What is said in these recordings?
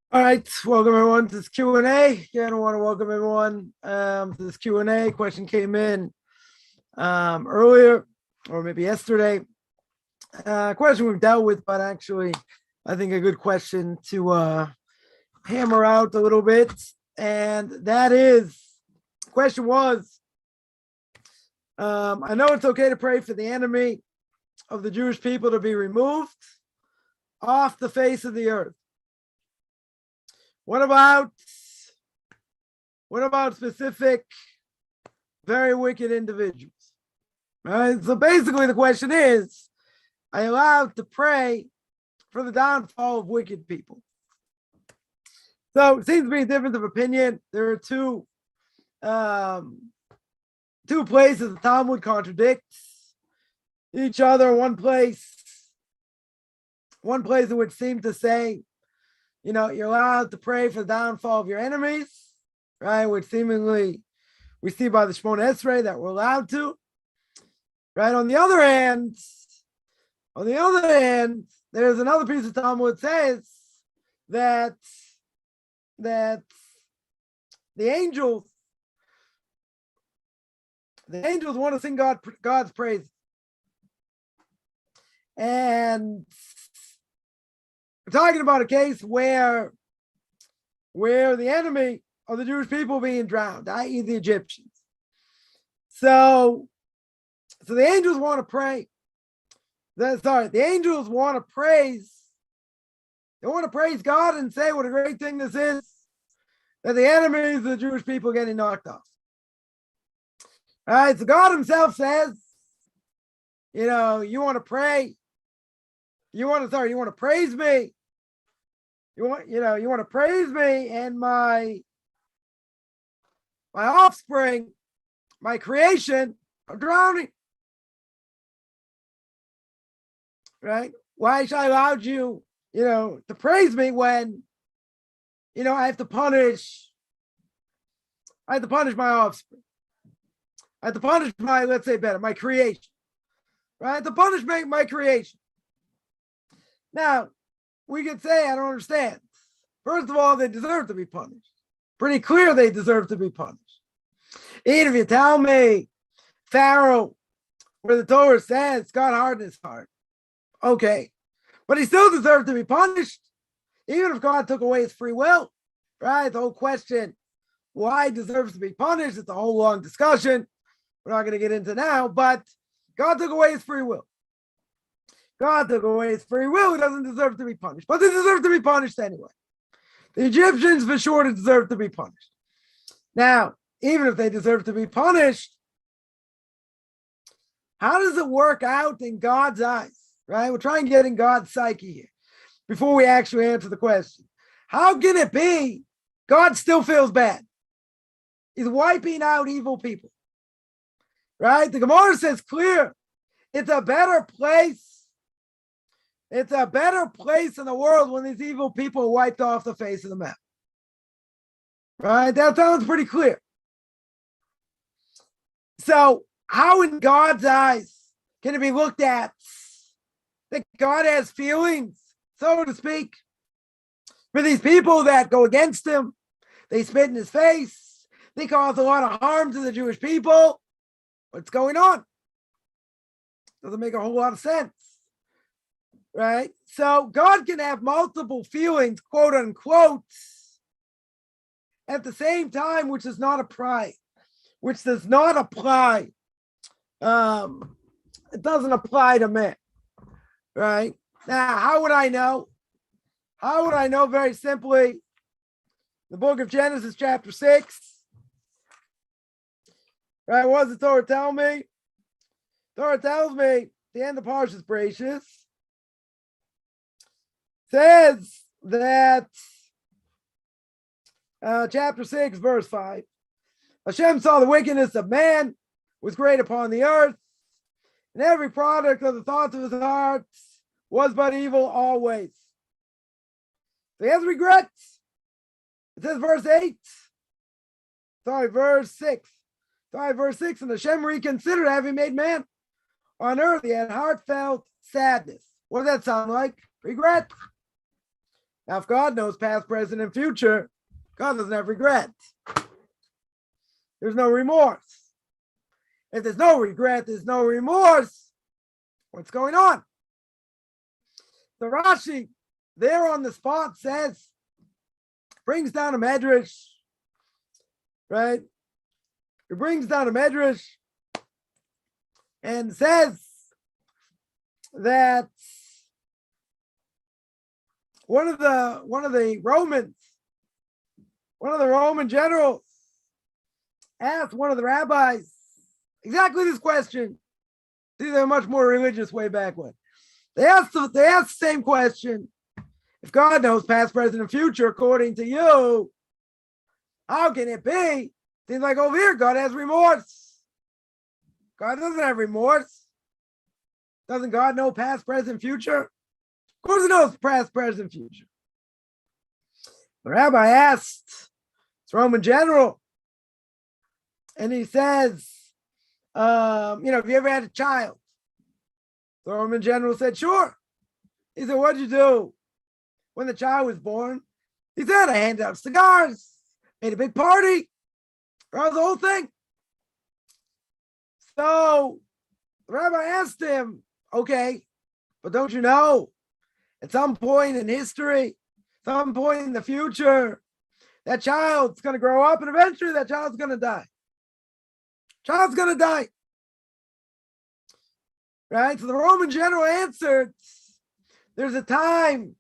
All right, welcome everyone to this Q&A. Again, I want to welcome everyone to this Q&A. Question came in earlier, or maybe yesterday. Question we've dealt with, but actually, I think a good question to hammer out a little bit. And that is, the question was, I know it's okay to pray for the enemy of the Jewish people to be removed off the face of the earth. What about specific, very wicked individuals? Right. So basically, the question is: are you allowed to pray for the downfall of wicked people? So it seems to be a difference of opinion. There are two places the Talmud contradicts each other. One place it would seem to say, you're allowed to pray for the downfall of your enemies, right? Which seemingly we see by the Shemona Esrei that we're allowed to, right? On the other hand, there's another piece of Talmud that says that the angels want to sing God's praise, and we're talking about a case where the enemy of the Jewish people being drowned, i.e. the Egyptians. So the angels want to pray. The angels want to praise. They want to praise God and say what a great thing this is, that the enemies of the Jewish people are getting knocked off. All right, so God himself says, you want to pray. You want to praise me. You want to praise me and my offspring, my creation are drowning. Right? Why should I allow you, to praise me when, I have to punish my offspring. I have to punish my creation. Right? I have to punish my creation. Now, we could say, I don't understand. First of all, they deserve to be punished. Pretty clear they deserve to be punished. Even if you tell me, Pharaoh, where the Torah says God hardened his heart, okay. But he still deserved to be punished, even if God took away his free will, right? The whole question, why he deserves to be punished, it's a whole long discussion. We're not going to get into now, but God took away his free will. God took away his free will. He doesn't deserve to be punished, but they deserve to be punished anyway. The Egyptians for sure deserve to be punished. Now, even if they deserve to be punished, how does it work out in God's eyes, right? We're trying to get in God's psyche here before we actually answer the question. How can it be God still feels bad? He's wiping out evil people, right? The Gemara says clear, it's a better place. It's a better place in the world when these evil people are wiped off the face of the map. Right? That sounds pretty clear. So, how in God's eyes can it be looked at that God has feelings, so to speak, for these people that go against him? They spit in his face. They cause a lot of harm to the Jewish people. What's going on? Doesn't make a whole lot of sense. Right? So God can have multiple feelings, quote unquote, at the same time, which does not apply. It doesn't apply to men. Right? Now, how would I know? Very simply, the book of Genesis, chapter 6. Right? What does the Torah tell me? Torah tells me, the end of Parshas Bereishis, says that chapter 6, verse 5, Hashem saw the wickedness of man was great upon the earth, and every product of the thoughts of his heart was but evil always. So he has regrets. It says verse 6. And Hashem reconsidered having made man on earth. He had heartfelt sadness. What does that sound like? Regret. Now, if God knows past, present, and future, God doesn't have regret. There's no remorse. If there's no regret, there's no remorse. What's going on? The Rashi, there on the spot, says, brings down a medrash, right? It brings down a medrash and says that one of the Roman generals asked one of the rabbis exactly this question. See, they're much more religious way back when. They asked the same question. If God knows past, present, and future, according to you, how can it be? Seems like over here, God has remorse. God doesn't have remorse. Doesn't God know past, present, future? Of course he knows past, present, future. The rabbi asked this Roman general, and he says, have you ever had a child? The Roman general said, sure. He said, what'd you do when the child was born? He said, I handed out cigars, made a big party. That was the whole thing. So the rabbi asked him, okay, but don't you know, at some point in history, some point in the future, that child's going to grow up and eventually that child's going to die. Child's going to die. Right? So the Roman general answered, there's a time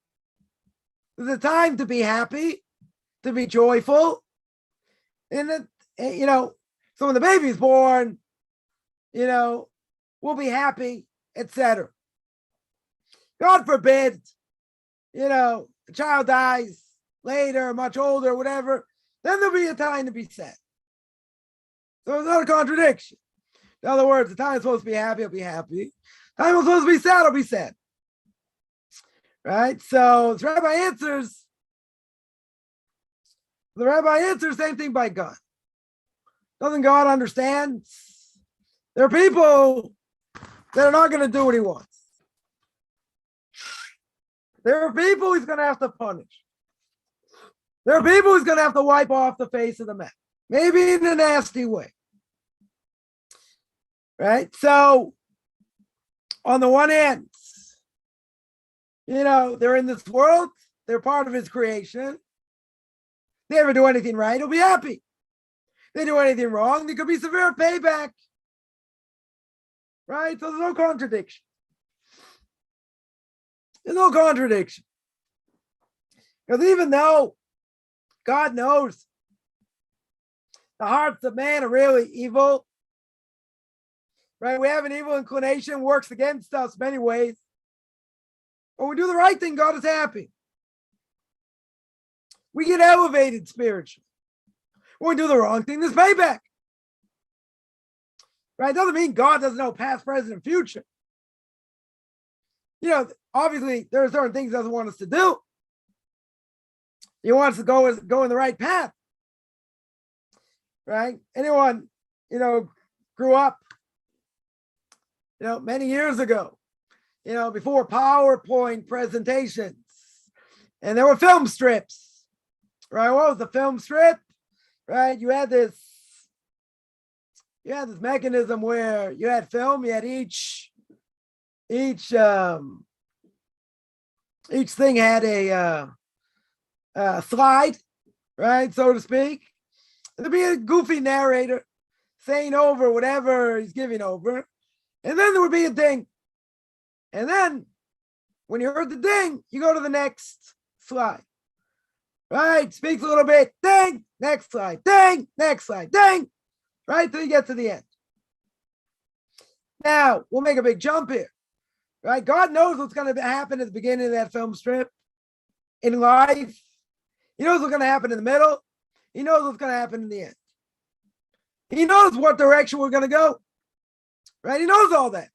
to be happy, to be joyful. And so when the baby's born, we'll be happy, etc. God forbid, the child dies later, much older, whatever, then there'll be a time to be sad. So it's not a contradiction. In other words, the time is supposed to be happy, I'll be happy. The time is supposed to be sad, I'll be sad. Right? So the rabbi answers, same thing by God. Doesn't God understand? There are people that are not going to do what he wants. There are people he's going to have to punish. There are people he's going to have to wipe off the face of the map. Maybe in a nasty way. Right? So, on the one hand, they're in this world. They're part of his creation. They never do anything right, he'll be happy. They do anything wrong, there could be severe payback. Right? So there's no contradiction. There's no contradiction. Because even though God knows the hearts of man are really evil, right? We have an evil inclination, works against us many ways. When we do the right thing, God is happy. We get elevated spiritually. When we do the wrong thing, there's payback. Right? Doesn't mean God doesn't know past, present, and future. Obviously, there are certain things he doesn't want us to do. He wants to go in the right path. Right? Anyone, grew up, many years ago, before PowerPoint presentations, and there were film strips, right? What was the film strip? Right? You had this mechanism where you had film, you had each thing had a slide, right, so to speak. There'd be a goofy narrator saying over whatever he's giving over, and then there would be a ding. And then when you heard the ding, you go to the next slide. Right? Speaks a little bit, ding, next slide, ding, next slide, ding, right? Till you get to the end. Now, we'll make a big jump here. Right? God knows what's going to happen at the beginning of that film strip in life. He knows what's going to happen in the middle. He knows what's going to happen in the end. He knows what direction we're going to go. Right? He knows all that.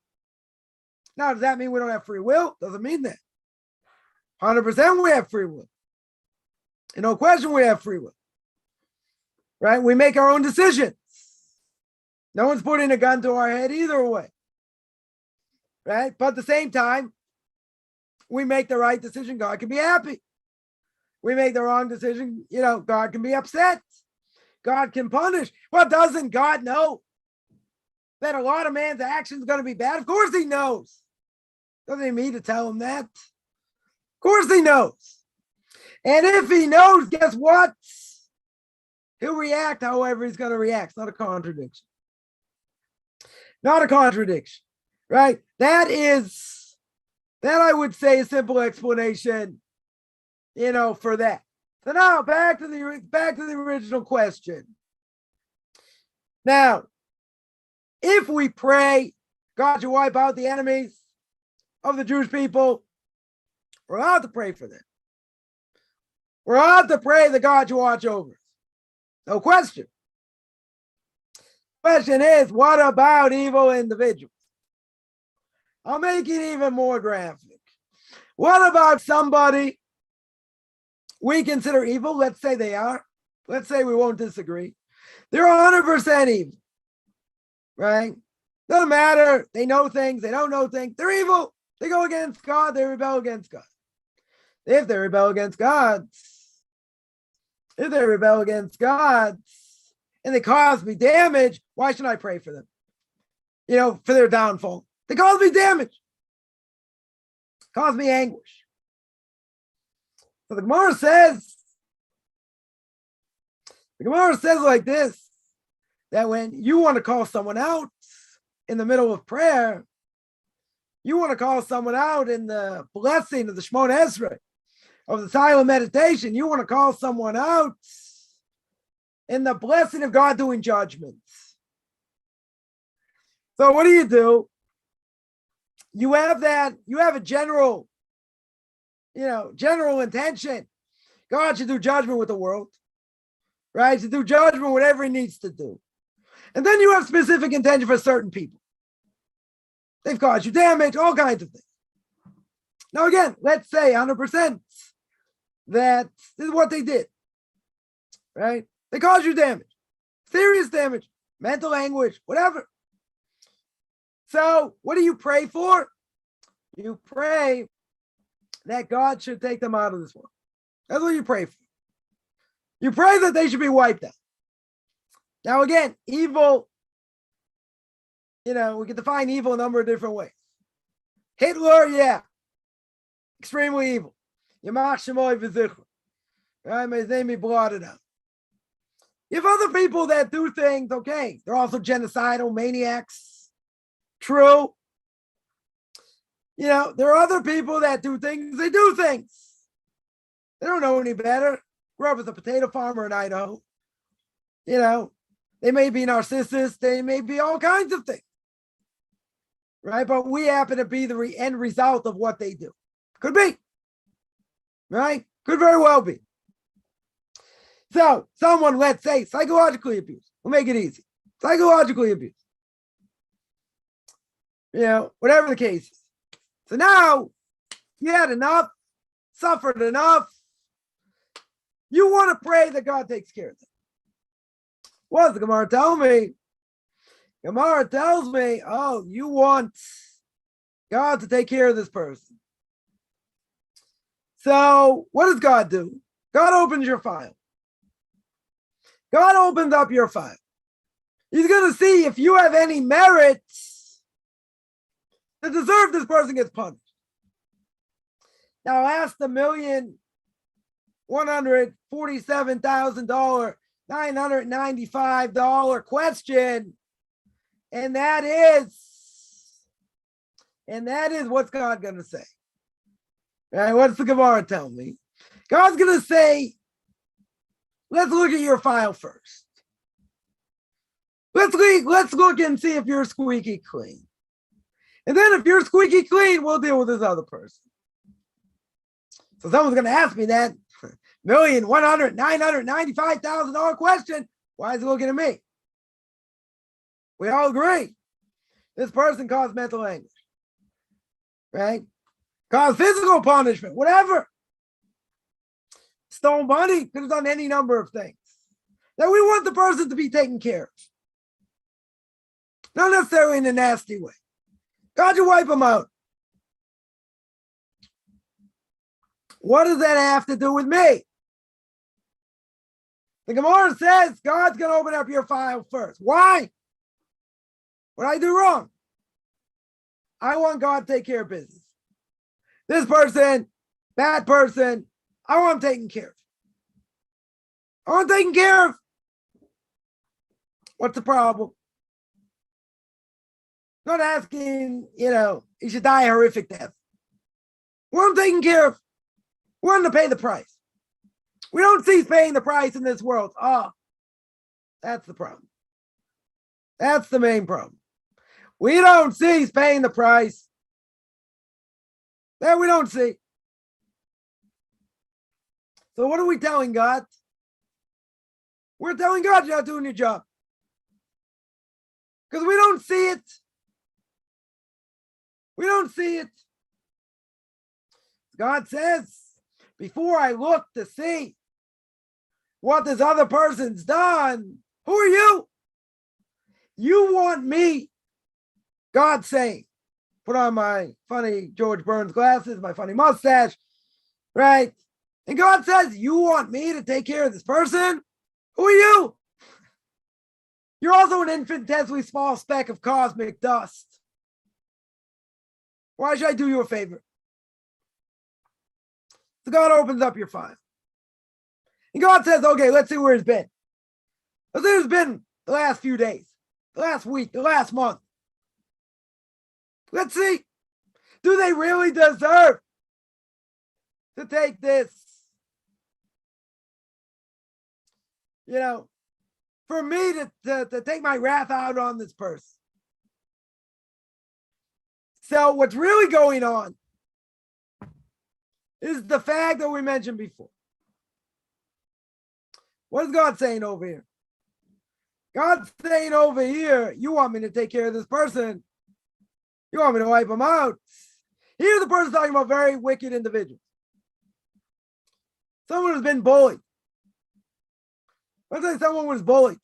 Now, does that mean we don't have free will? Doesn't mean that. 100% we have free will. And no question we have free will. Right? We make our own decisions. No one's putting a gun to our head either way. Right? But at the same time, we make the right decision. God can be happy. we make the wrong decision, God can be upset. God can punish. Well, doesn't God know that a lot of man's actions are going to be bad? Of course he knows. Doesn't he need to tell him that? Of course he knows. And if he knows, guess what? He'll react however he's going to react. It's not a contradiction. Not a contradiction, right? That I would say a simple explanation, for that. So now back to the original question. Now, if we pray, God should wipe out the enemies of the Jewish people, we're allowed to pray for them. We're allowed to pray that God should watch over us. No question. Question is, what about evil individuals? I'll make it even more graphic. What about somebody we consider evil? Let's say they are. Let's say we won't disagree. They're 100% evil, right? Doesn't matter. They know things. They don't know things. They're evil. They go against God. They rebel against God. If they rebel against God, and they cause me damage, why should I pray for them? For their downfall. They cause me damage. Cause me anguish. So the Gemara says like this, that when you want to call someone out in the middle of prayer, you want to call someone out in the blessing of the Shemona Esrei, of the silent meditation, you want to call someone out in the blessing of God doing judgments. So what do? You have a general intention. God should do judgment with the world, right? To do judgment, whatever he needs to do. And then you have specific intention for certain people. They've caused you damage, all kinds of things. Now again, let's say 100% that this is what they did, right? They caused you damage, serious damage, mental anguish, whatever. So what do you pray for? You pray that God should take them out of this world. That's what you pray for. You pray that they should be wiped out. Now again, evil, we can define evil a number of different ways. Hitler, yeah, extremely evil. Yamach Shemoy v'zichur. Right? May his name be blotted out. You have other people that do things, okay. They're also genocidal maniacs. True. There are other people that do things, they do things. They don't know any better. Grew up as a potato farmer in Idaho. They may be narcissists, they may be all kinds of things. Right? But we happen to be the end result of what they do. Could be. Right? Could very well be. So, someone, let's say, psychologically abused. We'll make it easy. Psychologically abused. Whatever the case is. So now, you had enough, suffered enough. You want to pray that God takes care of them. What does the Gemara tell me? Gemara tells me, oh, you want God to take care of this person. So what does God do? God opens your file. God opens up your file. He's going to see if you have any merits to deserve this person gets punished. Now ask the $1,147,995 question. And that is what's God going to say? Right? What's the Gemara tell me? God's going to say, let's look at your file first. Let's look and see if you're squeaky clean. And then if you're squeaky clean, we'll deal with this other person. So someone's going to ask me that $1,995,000 question. Why is he looking at me? We all agree. This person caused mental anguish. Right? Caused physical punishment, whatever. Stole money, could have done any number of things. Now we want the person to be taken care of. Not necessarily in a nasty way. God, you wipe them out. What does that have to do with me? The Gemara says God's going to open up your file first. Why? What did I do wrong? I want God to take care of business. This person, that person, I want them taken care of. I want them taken care of. What's the problem? Not asking, he should die a horrific death. I want them taken care of. We want them to pay the price. We don't cease paying the price in this world. That's the problem. That's the main problem. We don't cease paying the price. That we don't see. So what are we telling God? We're telling God you're not doing your job. Because we don't see it. We don't see it. God says, before I look to see what this other person's done, who are you? You want me, God saying, put on my funny George Burns glasses, my funny mustache, right? And God says, you want me to take care of this person? Who are you? You're also an infinitesimally small speck of cosmic dust. Why should I do you a favor? So God opens up your file. And God says, okay, let's see where it's been. Let's see where it's been the last few days, the last week, the last month. Let's see. Do they really deserve to take this? For me to take my wrath out on this person. So what's really going on is the fact that we mentioned before. What is God saying over here? God's saying over here, you want me to take care of this person. You want me to wipe them out. Here the person's talking about very wicked individuals. Someone who's been bullied. Let's say someone was bullied.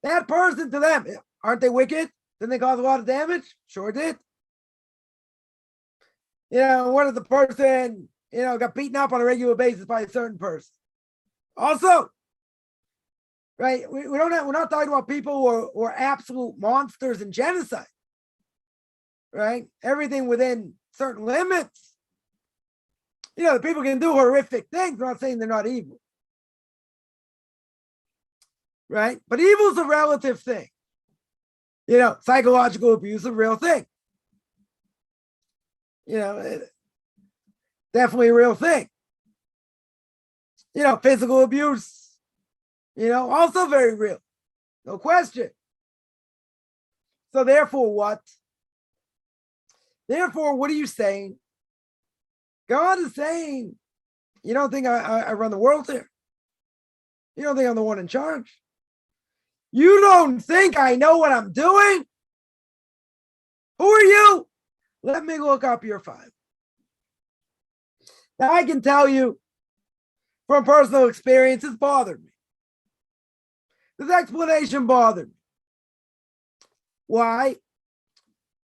That person to them, aren't they wicked? Didn't they cause a lot of damage? Sure did. What if the person, got beaten up on a regular basis by a certain person? Also, right? We're not talking about people who are absolute monsters and genocide, right? Everything within certain limits. The people can do horrific things. We're not saying they're not evil, right? But evil is a relative thing. Psychological abuse is a real thing. Definitely a real thing. Physical abuse, also very real. No question. So therefore what? Therefore, what are you saying? God is saying, you don't think I run the world here? You don't think I'm the one in charge? You don't think I know what I'm doing? Who are you? Let me look up your file. Now, I can tell you from personal experience, it's bothered me. This explanation bothered me. Why?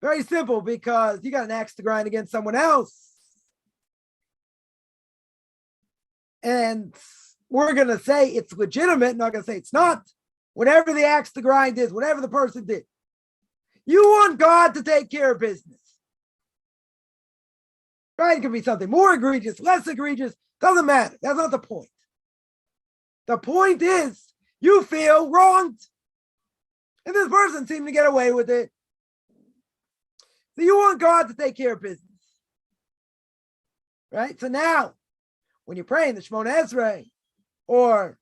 Very simple, because you got an axe to grind against someone else. And we're going to say it's legitimate, not going to say it's not. Whatever the axe to grind is, whatever the person did, you want God to take care of business. Right? It could be something more egregious, less egregious, doesn't matter. That's not the point. The point is, you feel wronged. And this person seemed to get away with it. So you want God to take care of business. Right? So now, when you're praying the Shemona Esrei, or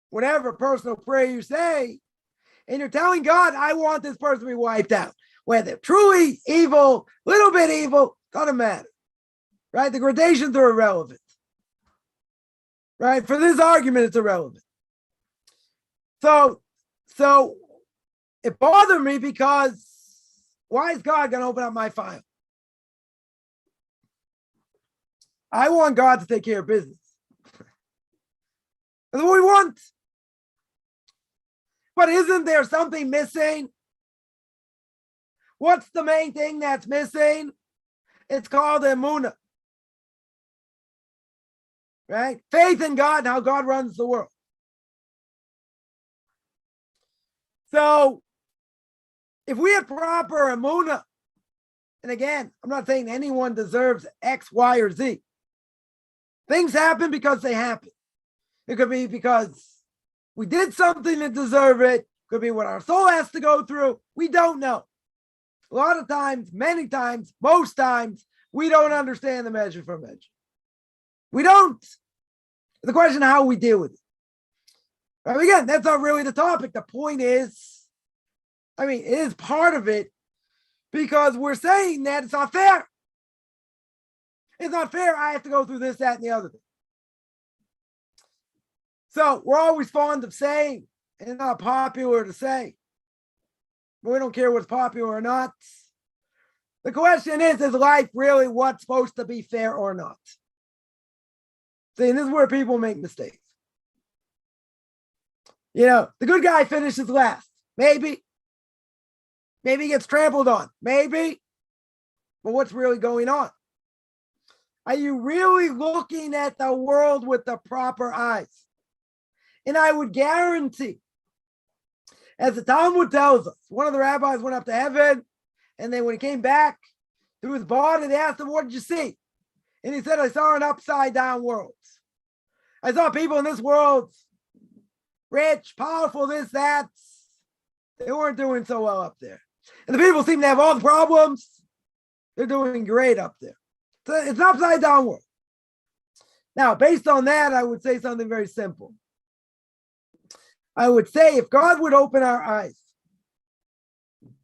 whatever personal prayer you say, and you're telling God, I want this person to be wiped out. Whether truly evil, little bit evil, doesn't matter. Right? The gradations are irrelevant. Right? For this argument, it's irrelevant. So it bothered me because why is God going to open up my file? I want God to take care of business. That's what we want. But isn't there something missing? What's the main thing that's missing? It's called emunah. Right? Faith in God and how God runs the world. So if we had proper emunah, and again, I'm not saying anyone deserves X, Y, or Z. Things happen because they happen. It could be because we did something to deserve it. It could be what our soul has to go through. We don't know. A lot of times, many times, most times, we don't understand the measure for measure. We don't. The question of how we deal with it. But again, that's not really the topic. The point is, it is part of it because we're saying that it's not fair. It's not fair. I have to go through this, that, and the other thing. So we're always fond of saying, and it's not popular to say, but we don't care what's popular or not. The question is life really what's supposed to be fair or not? See, and this is where people make mistakes. The good guy finishes last. Maybe. Maybe he gets trampled on. Maybe. But what's really going on? Are you really looking at the world with the proper eyes? And I would guarantee, as the Talmud tells us, one of the rabbis went up to heaven, and then when he came back to his body, they asked him, what did you see? And he said, I saw an upside down world. I saw people in this world, rich, powerful, this, that. They weren't doing so well up there. And the people seem to have all the problems. They're doing great up there. So it's an upside down world. Now, based on that, I would say something very simple. I would say if God would open our eyes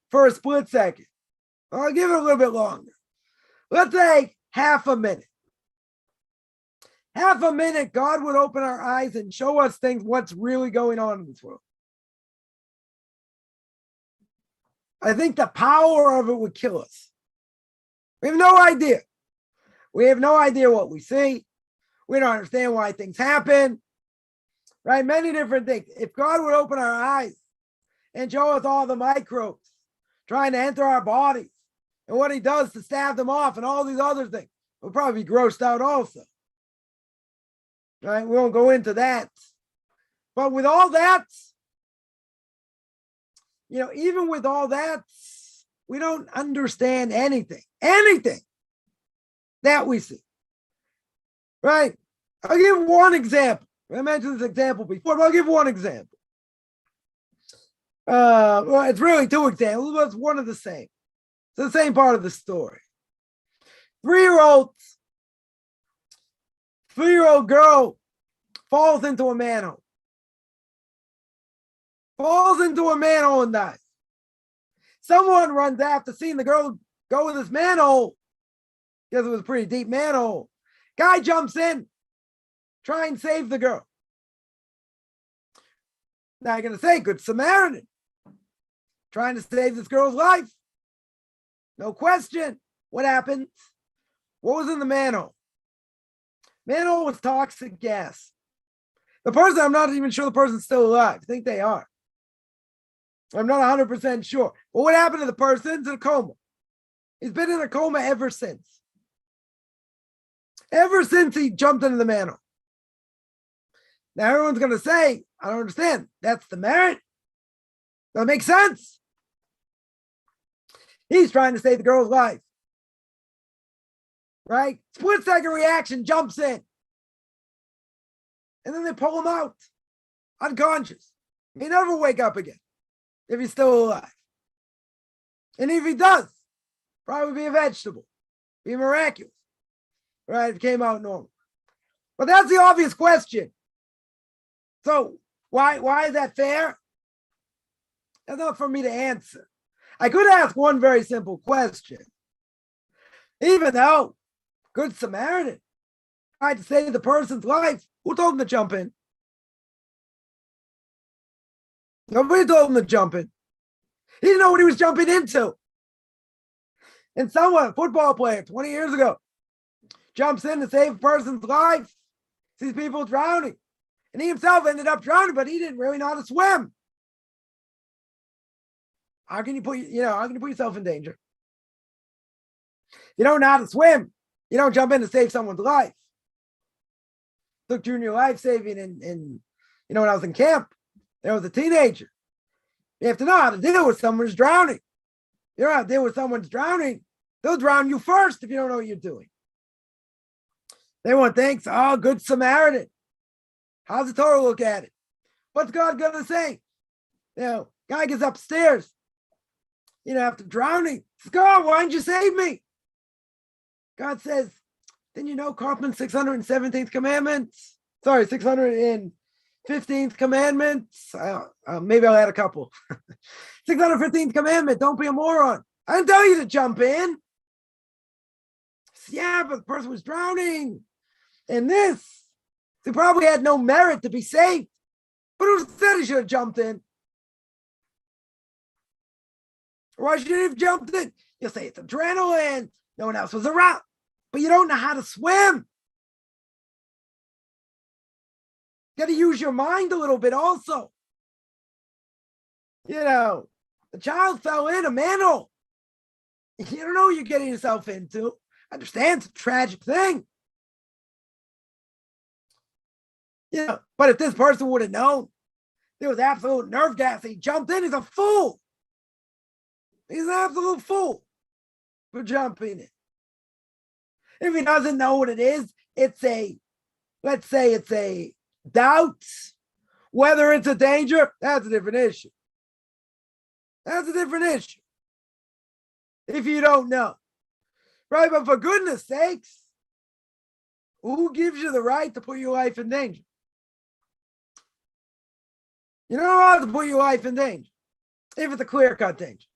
for a split second, I'll give it a little bit longer. Let's say half a minute. Half a minute, God would open our eyes and show us things, what's really going on in this world. I think the power of it would kill us. We have no idea. We have no idea what we see. We don't understand why things happen. Right? Many different things. If God would open our eyes and show us all the microbes trying to enter our bodies and what he does to stave them off and all these other things, we'll probably be grossed out also. Right? We won't go into that. But with all that, even with all that, we don't understand anything that we see. Right? I'll give one example. I mentioned this example before, but I'll give one example. Well, it's really two examples, but it's one of the same. It's the same part of the story. 3-year-old girl falls into a manhole. And dies. Someone runs after seeing the girl go in this manhole, because it was a pretty deep manhole. Guy jumps in, try and save the girl. Now you're going to say, good Samaritan, trying to save this girl's life. No question. What happened? What was in the manhole? Manhole was toxic gas. The person, I'm not even sure the person's still alive. I think they are. I'm not 100% sure. But what happened to the person? He's in a coma. He's been in a coma ever since. Ever since he jumped into the manhole. Now everyone's going to say, I don't understand. That's the merit. That makes sense. He's trying to save the girl's life. Right? Split second reaction, jumps in. And then they pull him out. Unconscious. He never wake up again. If he's still alive. And if he does, probably be a vegetable. Be miraculous. Right? If it came out normal. But that's the obvious question. So why is that fair? That's not for me to answer. I could ask one very simple question. Even though Good Samaritan tried to save the person's life, who told him to jump in? Nobody told him to jump in. He didn't know what he was jumping into. And someone, a football player 20 years ago, jumps in to save a person's life, sees people drowning. And he himself ended up drowning, but he didn't really know how to swim. How can you put yourself in danger? You don't know how to swim. You don't jump in to save someone's life. Took junior life saving in when I was in camp, there was a teenager. You have to know how to deal with someone who's drowning. You know how to deal with someone who's drowning. They'll drown you first if you don't know what you're doing. Everyone thinks, oh, good Samaritan. How's the Torah look at it? What's God going to say? Guy gets upstairs, after drowning. Says, God, why didn't you save me? God says, didn't you know Coffman's 617th commandment? Sorry, 615th commandment. Maybe I'll add a couple. 615th commandment, don't be a moron. I didn't tell you to jump in. Yeah, but the person was drowning. And he probably had no merit to be saved. But who said he should have jumped in? Why should he have jumped in? You'll say it's adrenaline. No one else was around. But you don't know how to swim. You got to use your mind a little bit also. The child fell in a manhole. You don't know what you're getting yourself into. Understand it's a tragic thing. But if this person would have known there was absolute nerve gas, he jumped in, he's a fool. He's an absolute fool for jumping in. If he doesn't know what it is, let's say it's a doubt, whether it's a danger, that's a different issue. That's a different issue. If you don't know. Right, but for goodness sakes, who gives you the right to put your life in danger? You're not allowed to put your life in danger if it's a clear-cut danger.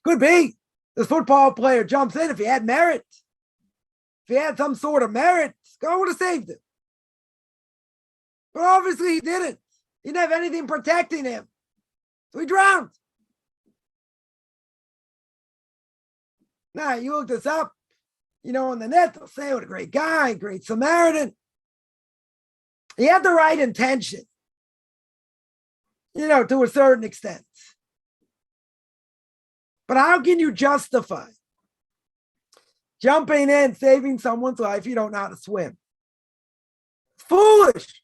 Could be this football player jumps in if he had merit. If he had some sort of merit, God would have saved him. But obviously he didn't. He didn't have anything protecting him. So he drowned. Now, you look this up, on the net, they'll say, what a great guy, great Samaritan. He had the right intention, to a certain extent. But how can you justify jumping in, saving someone's life you don't know how to swim? It's foolish.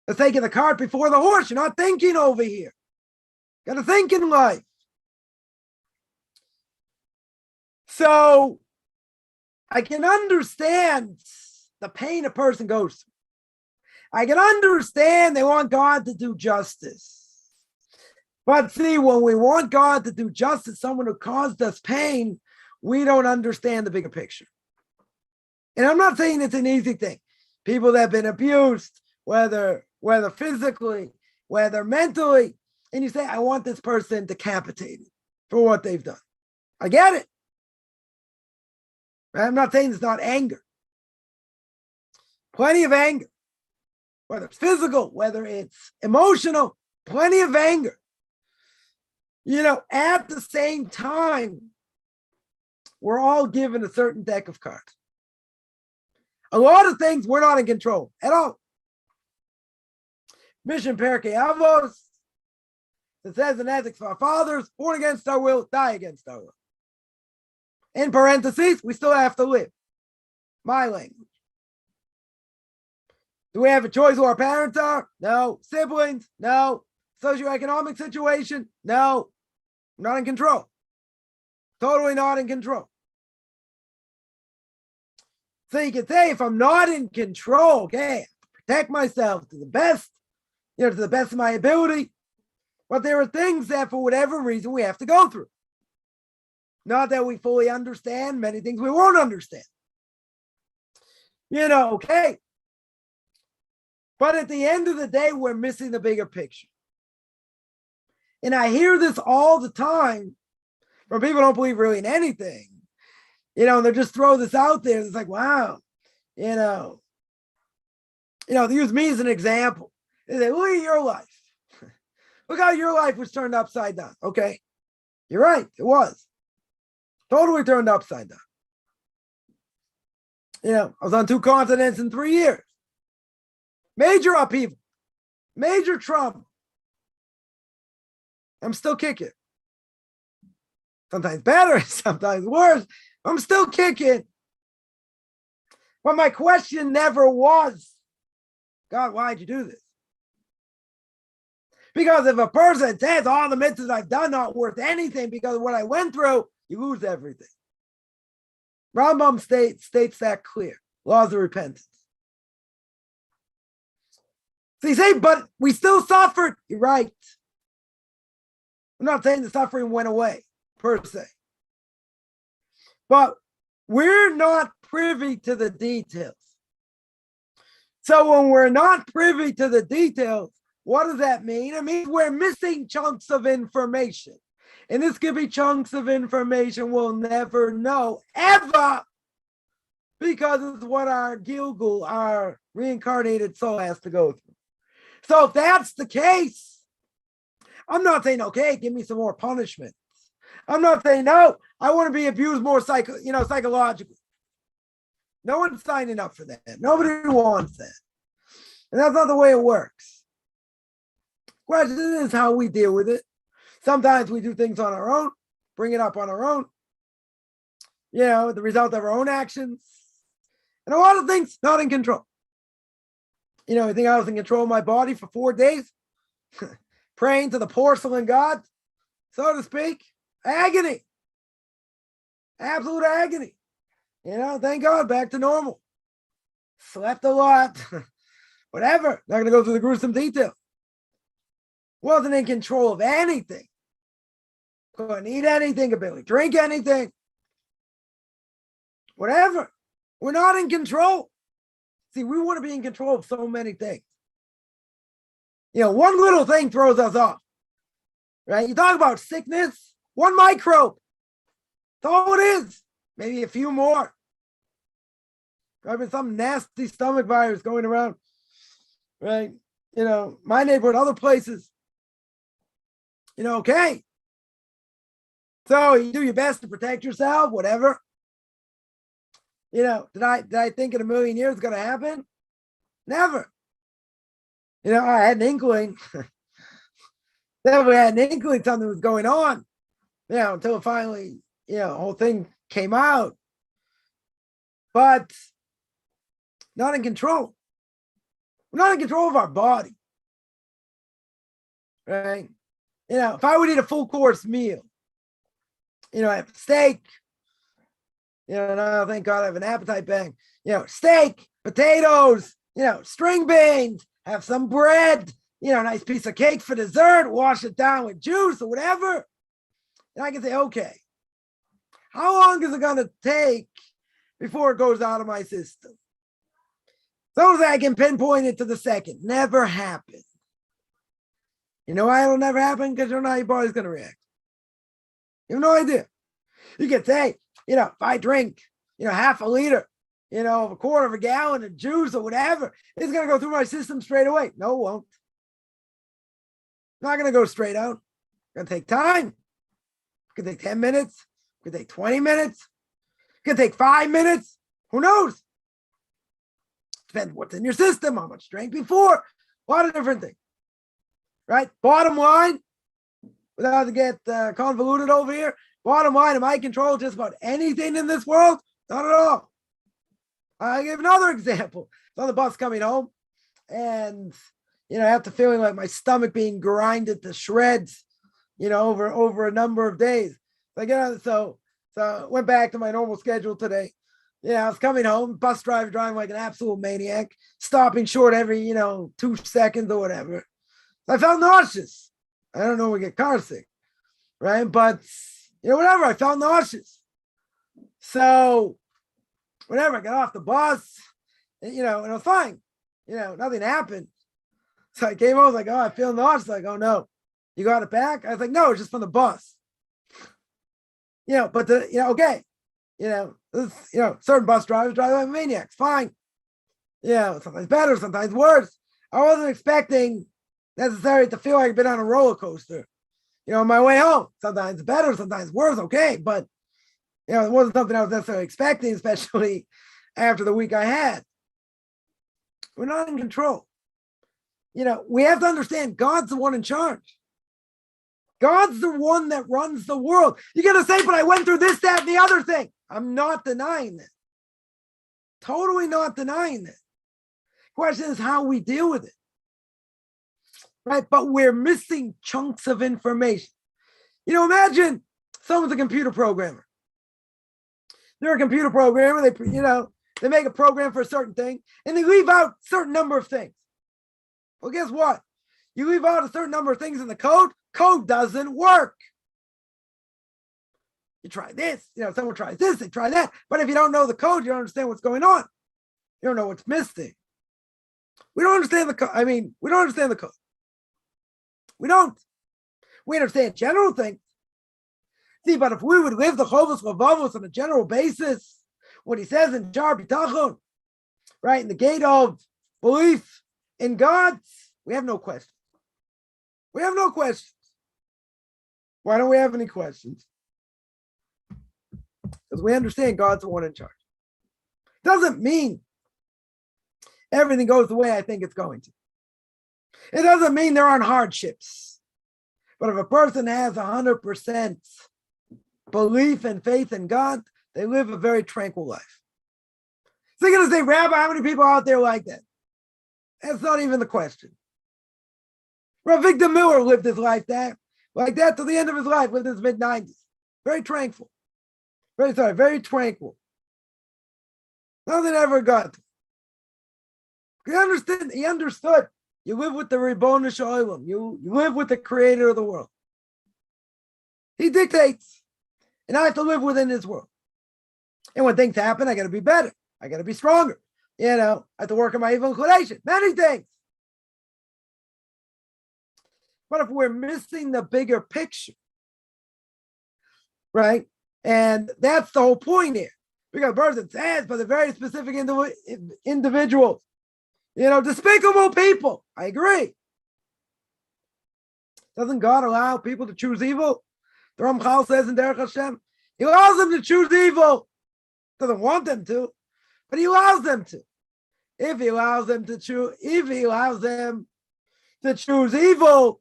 It's taking the cart before the horse. You're not thinking over here. Got to think in life. So I can understand the pain a person goes through. I can understand they want God to do justice. But see, when we want God to do justice, someone who caused us pain, we don't understand the bigger picture. And I'm not saying it's an easy thing. People that have been abused, whether physically, whether mentally, and you say, I want this person decapitated for what they've done. I get it. I'm not saying it's not anger. Plenty of anger, whether it's physical, whether it's emotional, plenty of anger. At the same time, we're all given a certain deck of cards. A lot of things we're not in control at all. Mission Perkei Avos, it says in ethics for our fathers, born against our will, die against our will. In parentheses, we still have to live. My language. Do we have a choice who our parents are? No. Siblings? No. Socioeconomic situation? No. I'm not in control. Totally not in control. So you can say, if I'm not in control, okay, I have to protect myself to the best, to the best of my ability. But there are things that for whatever reason we have to go through. Not that we fully understand, many things we won't understand. Okay. But at the end of the day, we're missing the bigger picture. And I hear this all the time from people who don't believe really in anything. And they just throw this out there. It's like, wow, they use me as an example. They say, look at your life. Look how your life was turned upside down. Okay. You're right. It was. Totally turned upside down. I was on 2 continents in 3 years. Major upheaval. Major trauma. I'm still kicking. Sometimes better, sometimes worse. I'm still kicking. But my question never was, God, why'd you do this? Because if a person says all the mitzvahs I've done not worth anything because of what I went through, you lose everything. Rambam states that clear. Laws of repentance. So you say, but we still suffered. You're right. I'm not saying the suffering went away, per se. But we're not privy to the details. So when we're not privy to the details, what does that mean? It means we're missing chunks of information. And this could be chunks of information we'll never know, ever, because it's what our Gilgul, our reincarnated soul, has to go through. So if that's the case, I'm not saying, okay, give me some more punishment. I'm not saying, no, I want to be abused more psychologically. No one's signing up for that. Nobody wants that. And that's not the way it works. Question is how we deal with it. Sometimes we do things on our own, bring it up on our own, the result of our own actions. And a lot of things not in control. I think I was in control of my body for 4 days, praying to the porcelain god, so to speak. Agony. Absolute agony. Thank God, back to normal. Slept a lot. Whatever. Not going to go through the gruesome detail. Wasn't in control of anything. Couldn't eat anything, could barely drink anything. Whatever. We're not in control. See, we want to be in control of so many things. One little thing throws us off. Right? You talk about sickness, one microbe. That's all it is. Maybe a few more. Probably some nasty stomach virus going around. Right? My neighborhood, other places. Okay. So you do your best to protect yourself, whatever. Did I think in a million years it's going to happen? Never. I had an inkling. Definitely had an inkling something was going on. Until it finally, the whole thing came out. But not in control. We're not in control of our body. Right? If I would eat a full course meal, I have steak, now thank God I have an appetite bang, steak, potatoes, string beans, have some bread, a nice piece of cake for dessert, wash it down with juice or whatever. And I can say, okay, how long is it going to take before it goes out of my system? So that I can pinpoint it to the second. Never happened. You know why it'll never happen? Because you don't know how your body's going to react. You have no idea. You can say, if I drink, half a liter, of a quarter of a gallon of juice or whatever, it's going to go through my system straight away. No, it won't. Not going to go straight out. It's going to take time. It could take 10 minutes. It could take 20 minutes. It could take 5 minutes. Who knows? Depends what's in your system, how much drank before, a lot of different things. Right? Bottom line, without to get convoluted over here, bottom line, am I in control of just about anything in this world? Not at all. I'll give another example. It's on the bus coming home, and after feeling like my stomach being grinded to shreds, over a number of days. So I went back to my normal schedule today. I was coming home, bus driver driving like an absolute maniac, stopping short every 2 seconds or whatever. I felt nauseous. I don't know when we get car sick, right? But whatever, I felt nauseous. So whenever I got off the bus, and it was fine. Nothing happened. So I came home, I was like, oh, I feel nauseous. Like, oh no, you got it back? I was like, no, it's just from the bus. But okay. Certain bus drivers drive like maniacs. Fine. Sometimes better, sometimes worse. I wasn't expecting necessarily to feel like I've been on a roller coaster. On my way home. Sometimes better, sometimes worse. Okay. But, it wasn't something I was necessarily expecting, especially after the week I had. We're not in control. We have to understand God's the one in charge. God's the one that runs the world. You're going to say, but I went through this, that, and the other thing. I'm not denying that. Totally not denying that. Question is how we deal with it. right? But we're missing chunks of information. Imagine someone's a computer programmer. They're a computer programmer. They make a program for a certain thing, and they leave out a certain number of things. Well, guess what? You leave out a certain number of things in the code doesn't work. You try this, someone tries this, they try that. But if you don't know the code, you don't understand what's going on. You don't know what's missing. We don't understand the code. We don't understand the code. We don't. We understand general things. See, but if we would live the Chovos Levavos on a general basis, what he says in Jar Bitachon, right, in the gate of belief in God, we have no questions. We have no questions. Why don't we have any questions? Because we understand God's the one in charge. Doesn't mean everything goes the way I think it's going to. It doesn't mean there aren't hardships. But if a person has 100% belief and faith in God, they live a very tranquil life. So you're going to say, Rabbi, how many people out there like that? That's not even the question. Rav Victor Miller lived his life like that till the end of his life, lived in his mid-90s. Very tranquil. Very tranquil. Nothing ever got to him. He understood. You live with the Ribono Shel Olam. You live with the creator of the world. He dictates. And I have to live within his world. And when things happen, I got to be better. I got to be stronger. I have to work on my evil inclination. Many things. But if we're missing the bigger picture, right? And that's the whole point here. Because a person says, for the very specific individuals, despicable people. I agree. Doesn't God allow people to choose evil? The Ramchal says in Derech Hashem, he allows them to choose evil. Doesn't want them to, but he allows them to. If he allows them to choose evil,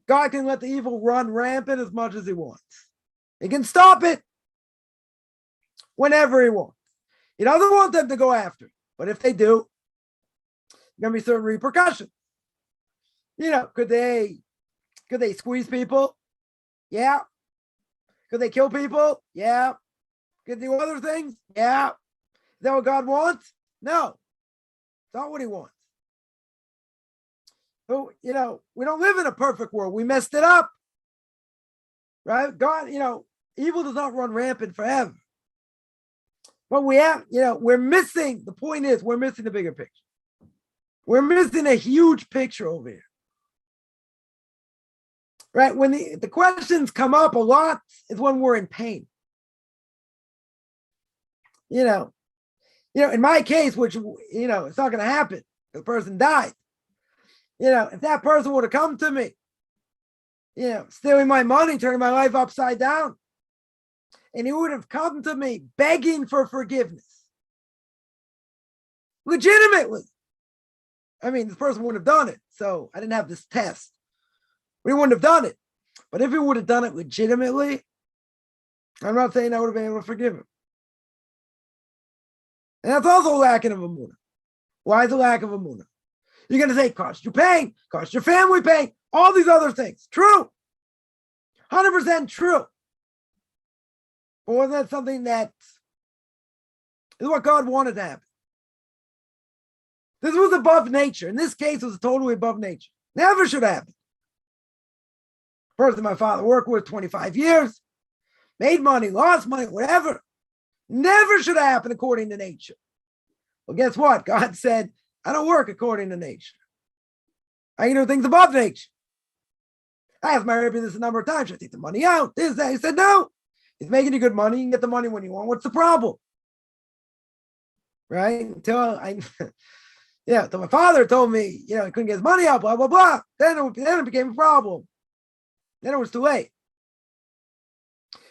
God can let the evil run rampant as much as he wants. He can stop it whenever he wants. He doesn't want them to go after it. But if they do, there's going to be certain repercussions. Could they squeeze people? Yeah. Could they kill people? Yeah. Could they do other things? Yeah. Is that what God wants? No. It's not what he wants. So, we don't live in a perfect world. We messed it up. Right? God, evil does not run rampant forever. But we're missing, the point is, we're missing the bigger picture. We're missing a huge picture over here. Right? When the questions come up a lot is when we're in pain. In my case, which, it's not going to happen. The person died. If that person would have come to me, stealing my money, turning my life upside down, and he would have come to me begging for forgiveness. Legitimately. This person wouldn't have done it. So I didn't have this test. We wouldn't have done it. But if he would have done it legitimately, I'm not saying I would have been able to forgive him. And that's also a lack of emunah. Why is a lack of emunah? You're going to say, cost you pain, cost your family pain, all these other things. True. 100% true. But wasn't that something that is what God wanted to happen? This was above nature. In this case, it was totally above nature. Never should happen. Person my father worked with 25 years, made money, lost money, whatever. Never should happen according to nature. Well, guess what? God said, I don't work according to nature. I can do things above nature. I asked my Rebbe this a number of times. Should I take the money out? This, that. He said, no. He's making you good money. You can get the money when you want. What's the problem? Right? Until my father told me, he couldn't get his money out, blah, blah, blah. Then it became a problem. Then it was too late.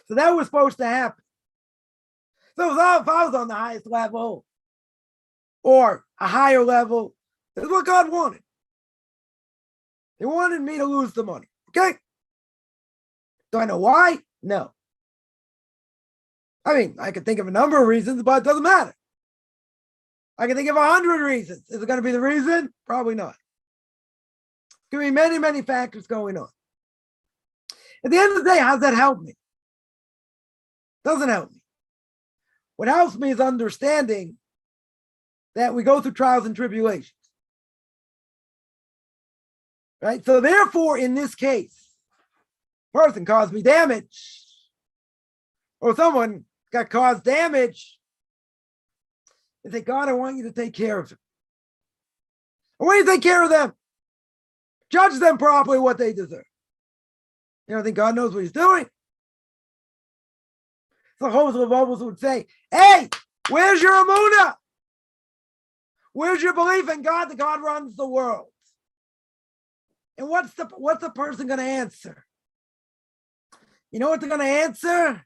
So that was supposed to happen. So if I was on the highest level or a higher level, this is what God wanted. He wanted me to lose the money. Okay? Do I know why? No. I could think of a number of reasons, but it doesn't matter. I can think of 100 reasons. Is it going to be the reason? Probably not. There can be many, many factors going on. At the end of the day, how does that help me? Doesn't help me. What helps me is understanding that we go through trials and tribulations. Right? So therefore, in this case, person caused me damage, or someone got caused damage, and say, God, I want you to take care of it. I want you to take care of them. Judge them properly what they deserve. You don't think God knows what he's doing? So Homes of Bubbles would say, hey, where's your Amunah? Where's your belief in God that God runs the world? And what's the person going to answer? You know what they're going to answer?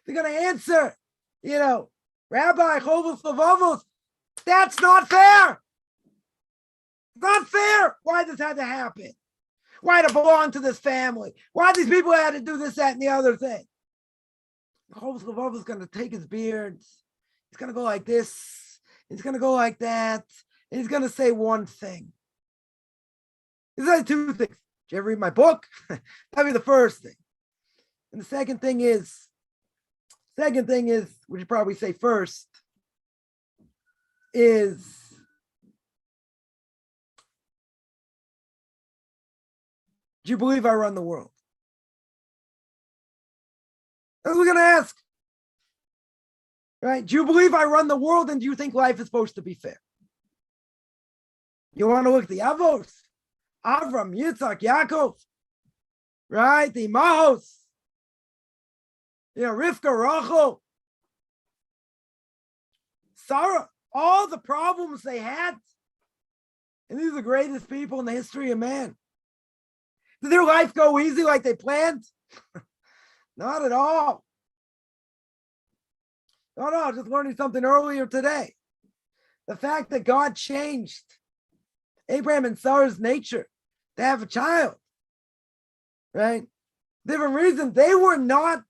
They're going to answer, Rabbi Chovos Levavos, that's not fair. It's not fair. Why this had to happen? Why to belong to this family? Why these people had to do this, that, and the other thing? Chovos Levavos is going to take his beard. He's going to go like this. He's going to go like that. And he's going to say one thing. He's going to say two things. Did you ever read my book? That'd be the first thing. And the second thing is, which you probably say first, is do you believe I run the world? That's what we're going to ask. Right? Do you believe I run the world, and do you think life is supposed to be fair? You want to look at the Avos? Avram, Yitzhak, Yaakov, right? The Imahos, Rivka, Rachel, Sarah, all the problems they had. And these are the greatest people in the history of man. Did their life go easy like they planned? Not at all. No, just learning something earlier today. The fact that God changed Abraham and Sarah's nature to have a child, right? Different reasons. They were not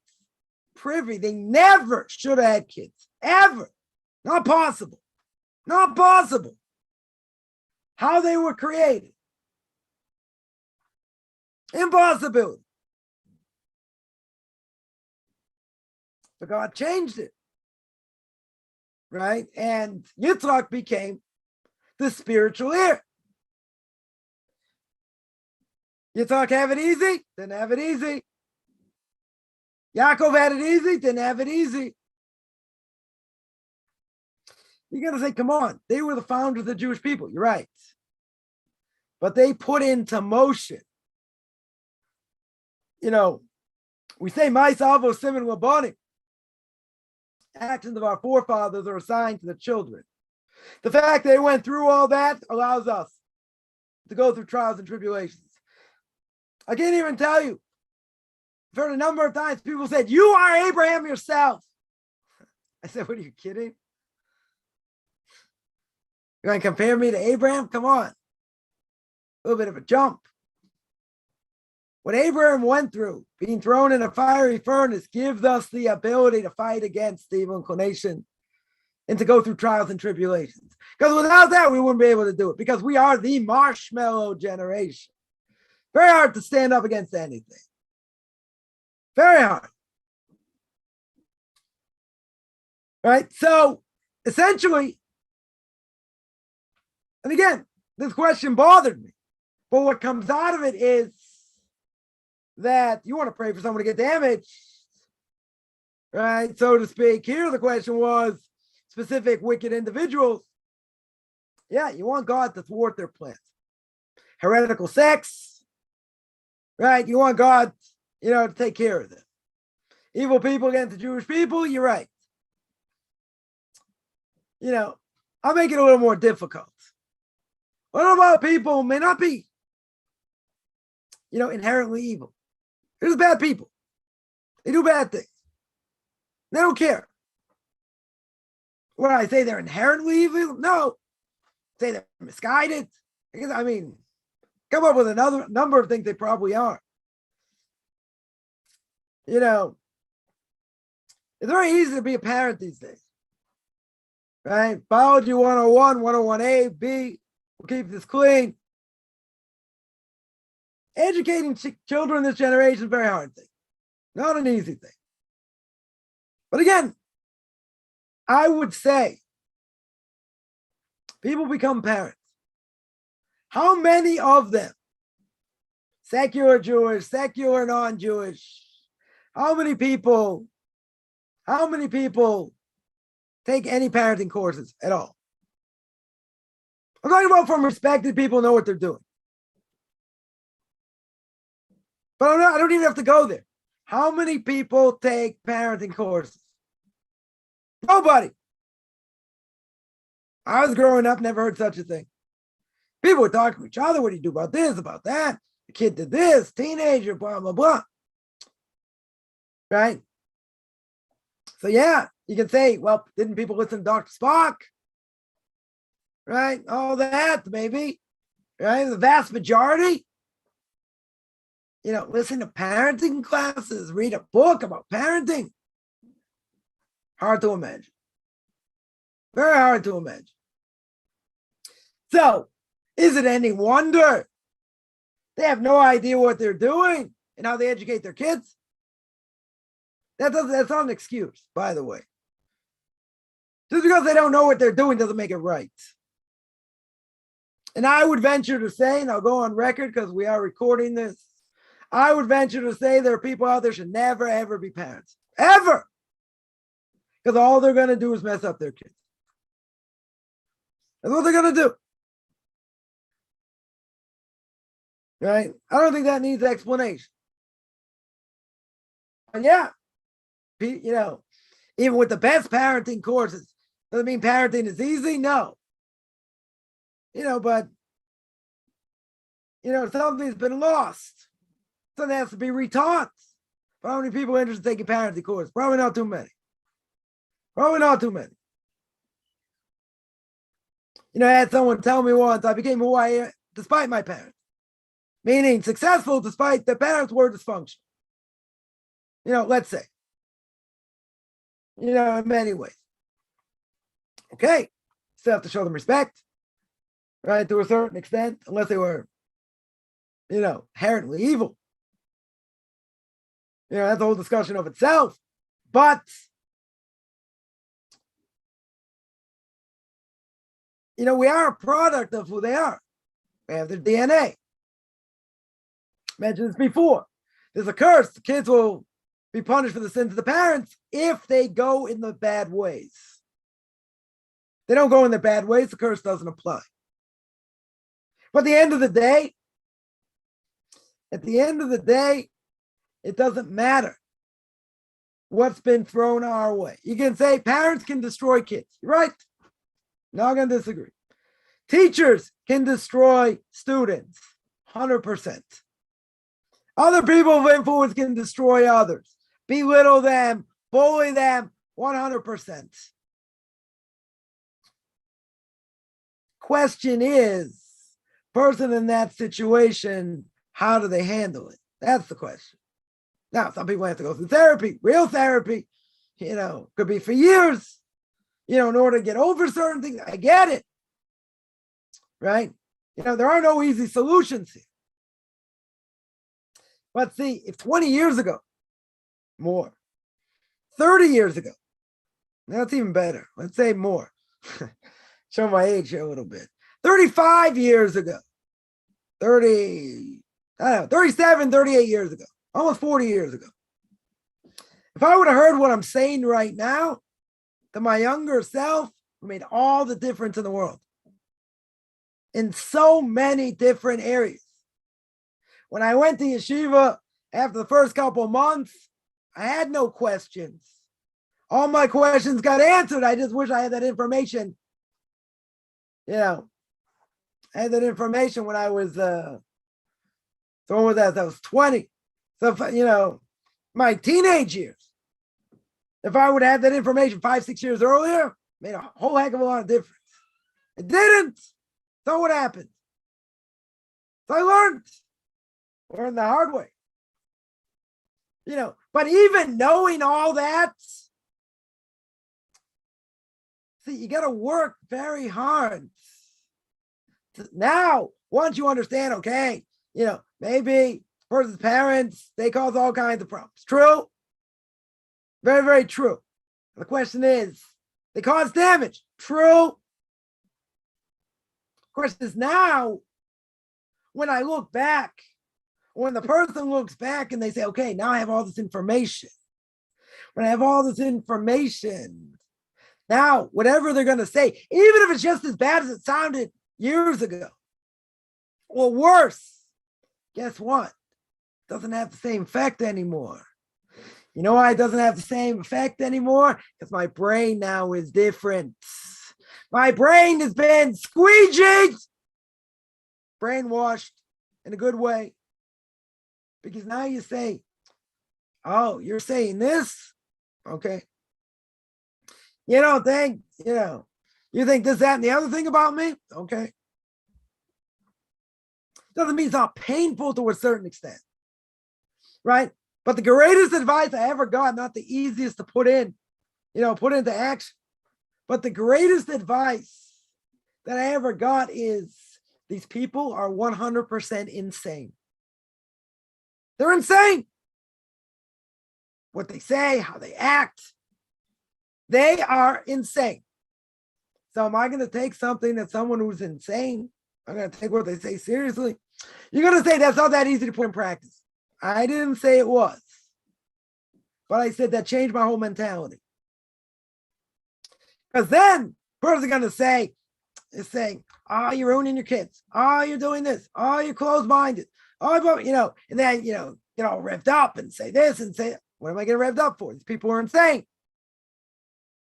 privy. They never should have had kids, ever. Not possible. Not possible. How they were created. Impossibility. But God changed it, right? And Yitzhak became the spiritual heir. Yitzhak have it easy? Didn't have it easy. Yaakov had it easy? Didn't have it easy. You're going to say, come on, they were the founders of the Jewish people. You're right. But they put into motion, we say, Mais Avos Siman Labanim. Actions of our forefathers are assigned to the children. The fact they went through all that allows us to go through trials and tribulations. I can't even tell you. I've heard a number of times people said, you are Abraham yourself. I said, what, are you kidding? You're going to compare me to Abraham? Come on. A little bit of a jump. What Abraham went through, being thrown in a fiery furnace, gives us the ability to fight against the evil inclination and to go through trials and tribulations. Because without that, we wouldn't be able to do it, because we are the marshmallow generation. Very hard to stand up against anything. Very hard. Right? So, essentially, and again, this question bothered me. But what comes out of it is that you want to pray for someone to get damaged, right? So to speak. Here, the question was specific wicked individuals. Yeah, you want God to thwart their plans. Heretical sex, right? You want God, to take care of them. Evil people against the Jewish people, you're right. I'll make it a little more difficult. What about people who may not be, inherently evil? There's bad people. They do bad things. They don't care. What I say, they're inherently evil? No. Say they're misguided? Come up with another number of things they probably are. It's very easy to be a parent these days. Right? Biology 101, 101A, B, we'll keep this clean. educating children in this generation is a very hard thing. Not an easy thing. But again, I would say people become parents. How many of them, secular Jewish, secular non-Jewish, how many people take any parenting courses at all? I'm talking about from respected people who know what they're doing. But I don't even have to go there. How many people take parenting courses? Nobody. I was growing up, never heard such a thing. People would talk to each other. What do you do about this, about that? The kid did this, teenager, blah, blah, blah. Right? So yeah, you can say, well, didn't people listen to Dr. Spock? Right? All that, maybe. Right? The vast majority. Listen to parenting classes, read a book about parenting. Hard to imagine. Very hard to imagine. So, is it any wonder they have no idea what they're doing and how they educate their kids? That's not an excuse, by the way. Just because they don't know what they're doing doesn't make it right. And I would venture to say, and I'll go on record because we are recording this, I would venture to say there are people out there should never, ever be parents. Ever! Because all they're going to do is mess up their kids. That's what they're going to do. Right? I don't think that needs explanation. And yeah, even with the best parenting courses, doesn't mean parenting is easy. No. But something's been lost. Something has to be retaught. But how many people are interested in taking parenting courses? Probably not too many. Probably not too many. I had someone tell me once, I became who I am despite my parents. Meaning successful despite the parents were dysfunctional. Let's say. In many ways. Okay. Still have to show them respect. Right? To a certain extent, unless they were, inherently evil. That's a whole discussion of itself. But, we are a product of who they are. We have their DNA. Mentioned this before. There's a curse. The kids will be punished for the sins of the parents if they go in the bad ways. They don't go in the bad ways, the curse doesn't apply. But at the end of the day, it doesn't matter what's been thrown our way. You can say parents can destroy kids. You're right. Not going to disagree. Teachers can destroy students. 100%. Other people of influence can destroy others. Belittle them, bully them. 100%. Question is, person in that situation, how do they handle it? That's the question. Now, some people have to go through therapy, real therapy, could be for years, in order to get over certain things. I get it, right? There are no easy solutions here. But see, if 20 years ago, more, 30 years ago, that's even better. Let's say more. Show my age here a little bit. 35 years ago, 37, 38 years ago, almost 40 years ago. If I would have heard what I'm saying right now to my younger self, it made all the difference in the world. In so many different areas. When I went to yeshiva after the first couple of months, I had no questions. All my questions got answered. I just wish I had that information. I had that information when I was, so when was that? That was 20. So, my teenage years, if I would have that information 5-6 years earlier, made a whole heck of a lot of difference. It didn't. So what happened? So I learned the hard way. But even knowing all that, see, you got to work very hard. Now, once you understand, okay, Maybe person's parents, they cause all kinds of problems. True. Very, very true. The question is, they cause damage. True. The question is now, when I look back, when the person looks back and they say, okay, now I have all this information. When I have all this information, now whatever they're going to say, even if it's just as bad as it sounded years ago, or worse, guess what? It doesn't have the same effect anymore. You know why it doesn't have the same effect anymore? Because my brain now is different. My brain has been squeegeed, brainwashed in a good way. Because now you say, oh, you're saying this? Okay. You don't think, you think this, that, and the other thing about me? Okay. Doesn't mean it's not painful to a certain extent, right? But the greatest advice I ever got, not the easiest to put into action, but the greatest advice that I ever got is these people are 100% insane. They're insane. What they say, how they act, they are insane. So am I going to take something that someone who's insane, I'm going to take what they say seriously? You're going to say that's not that easy to put in practice. I didn't say it was, but I said that changed my whole mentality. Because then, person's going to say, is saying, oh, you're ruining your kids. Oh, you're doing this. Oh, you're closed-minded. Oh, and then, get all revved up and say this and say, what am I getting revved up for? These people are insane.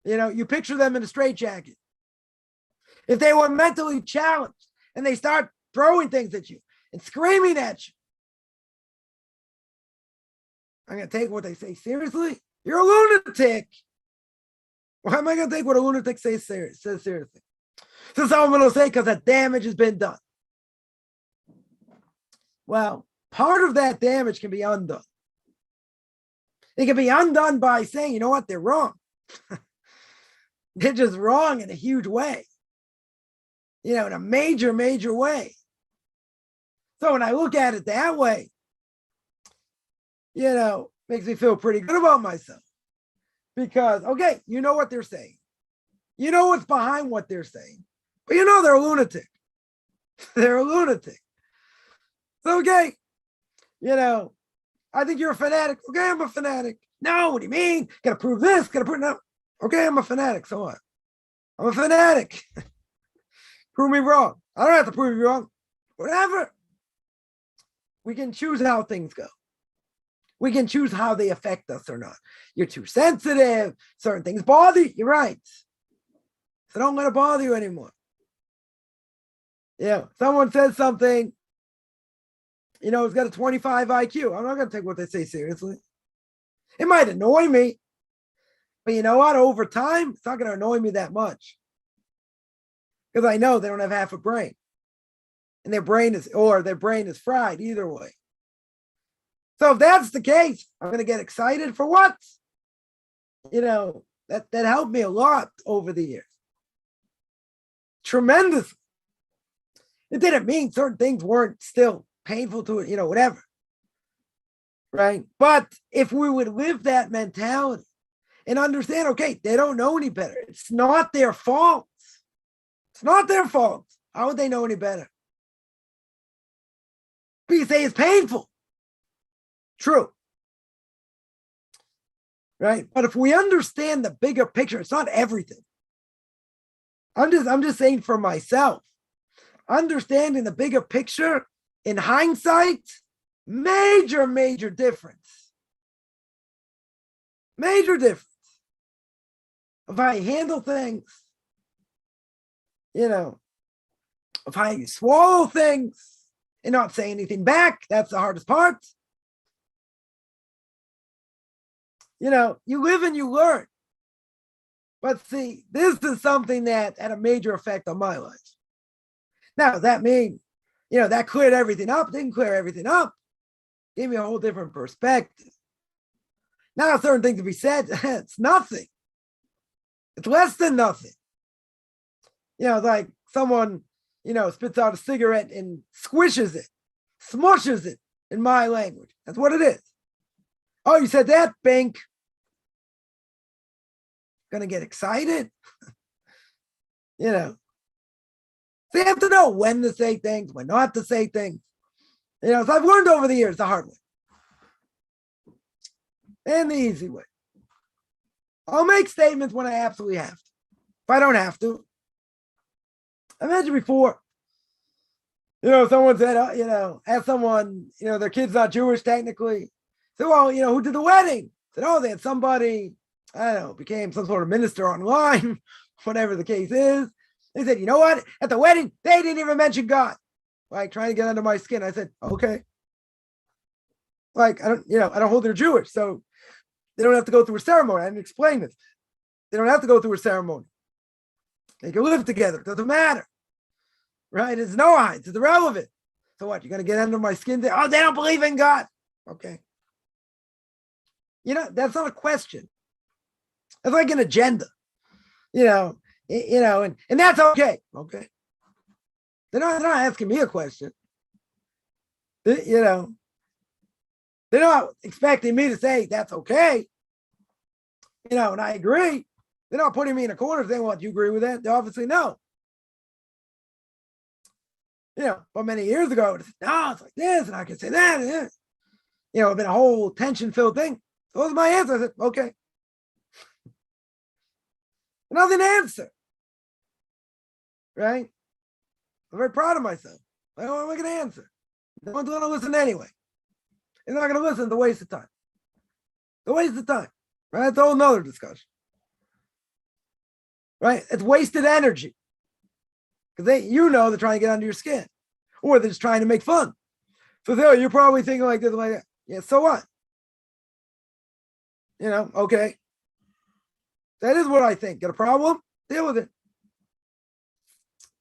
You picture them in a straitjacket. If they were mentally challenged and they start throwing things at you and screaming at you, I'm going to take what they say seriously. You're a lunatic. Why am I going to take what a lunatic says seriously? So someone will say, because the damage has been done. Well, part of that damage can be undone. It can be undone by saying, you know what, they're wrong. They're just wrong in a huge way. In a major, major way. So when I look at it that way, makes me feel pretty good about myself. Because, okay, you know what they're saying. You know what's behind what they're saying. But they're a lunatic. They're a lunatic. So, okay, I think you're a fanatic. Okay, I'm a fanatic. No, what do you mean? Gotta prove this, gotta prove no. Okay, I'm a fanatic. So what? I'm a fanatic. Prove me wrong. I don't have to prove you wrong. Whatever. We can choose how things go. We can choose how they affect us or not. You're too sensitive. Certain things bother you. You're right. So don't let it bother you anymore. Someone says something, it's got a 25 IQ. I'm not going to take what they say seriously. It might annoy me. But you know what? Over time, it's not going to annoy me that much. Because I know they don't have half a brain. And their brain is fried either way. So if that's the case, I'm going to get excited for what? That helped me a lot over the years. Tremendously. It didn't mean certain things weren't still painful to it, whatever. Right? But if we would live that mentality and understand, okay, they don't know any better. It's not their fault. It's not their fault. How would they know any better? But you say it's painful. True. Right? But if we understand the bigger picture, it's not everything. I'm just saying for myself, understanding the bigger picture in hindsight, major, major difference. Major difference. If I handle things, if I swallow things and not say anything back, that's the hardest part. You live and you learn. But see, this is something that had a major effect on my life. Now, does that mean, that cleared everything up? Didn't clear everything up. Gave me a whole different perspective. Now, certain things to be said, it's nothing. It's less than nothing. Like someone, spits out a cigarette and squishes it. smushes it in my language. That's what it is. Oh, you said that, Bink. Gonna get excited? So you have to know when to say things, when not to say things. So I've learned over the years the hard way and the easy way. I'll make statements when I absolutely have to. If I don't have to, I mentioned before, someone said, asked someone, their kid's not Jewish technically. So, well, who did the wedding? Said, oh, they had somebody, I don't know, became some sort of minister online, whatever the case is. They said, you know what? At the wedding, they didn't even mention God. Like trying to get under my skin. I said, okay. Like, I don't hold they're Jewish. So they don't have to go through a ceremony. I didn't explain this. They don't have to go through a ceremony. They can live together. It doesn't matter. Right? It's no hides. It's irrelevant. So what? You're going to get under my skin? Oh, they don't believe in God. Okay. That's not a question. That's like an agenda. And that's okay. Okay. They're not asking me a question. They're not expecting me to say that's okay. And I agree. They're not putting me in a corner saying, well, do you agree with that? They obviously know. But many years ago, it's like this, and I can say that. And it's been a whole tension-filled thing. So what was my answer? I said, okay. Nothing to answer. Right? I'm very proud of myself. Like, what am I going to answer? No one's going to listen anyway. They're not going to listen. It's a waste of time. It's a waste of time. Right? That's a whole nother discussion. Right? It's wasted energy. Because they're trying to get under your skin. Or they're just trying to make fun. So you're probably thinking like this and like that. Yeah, so what? Okay. That is what I think. Got a problem? Deal with it.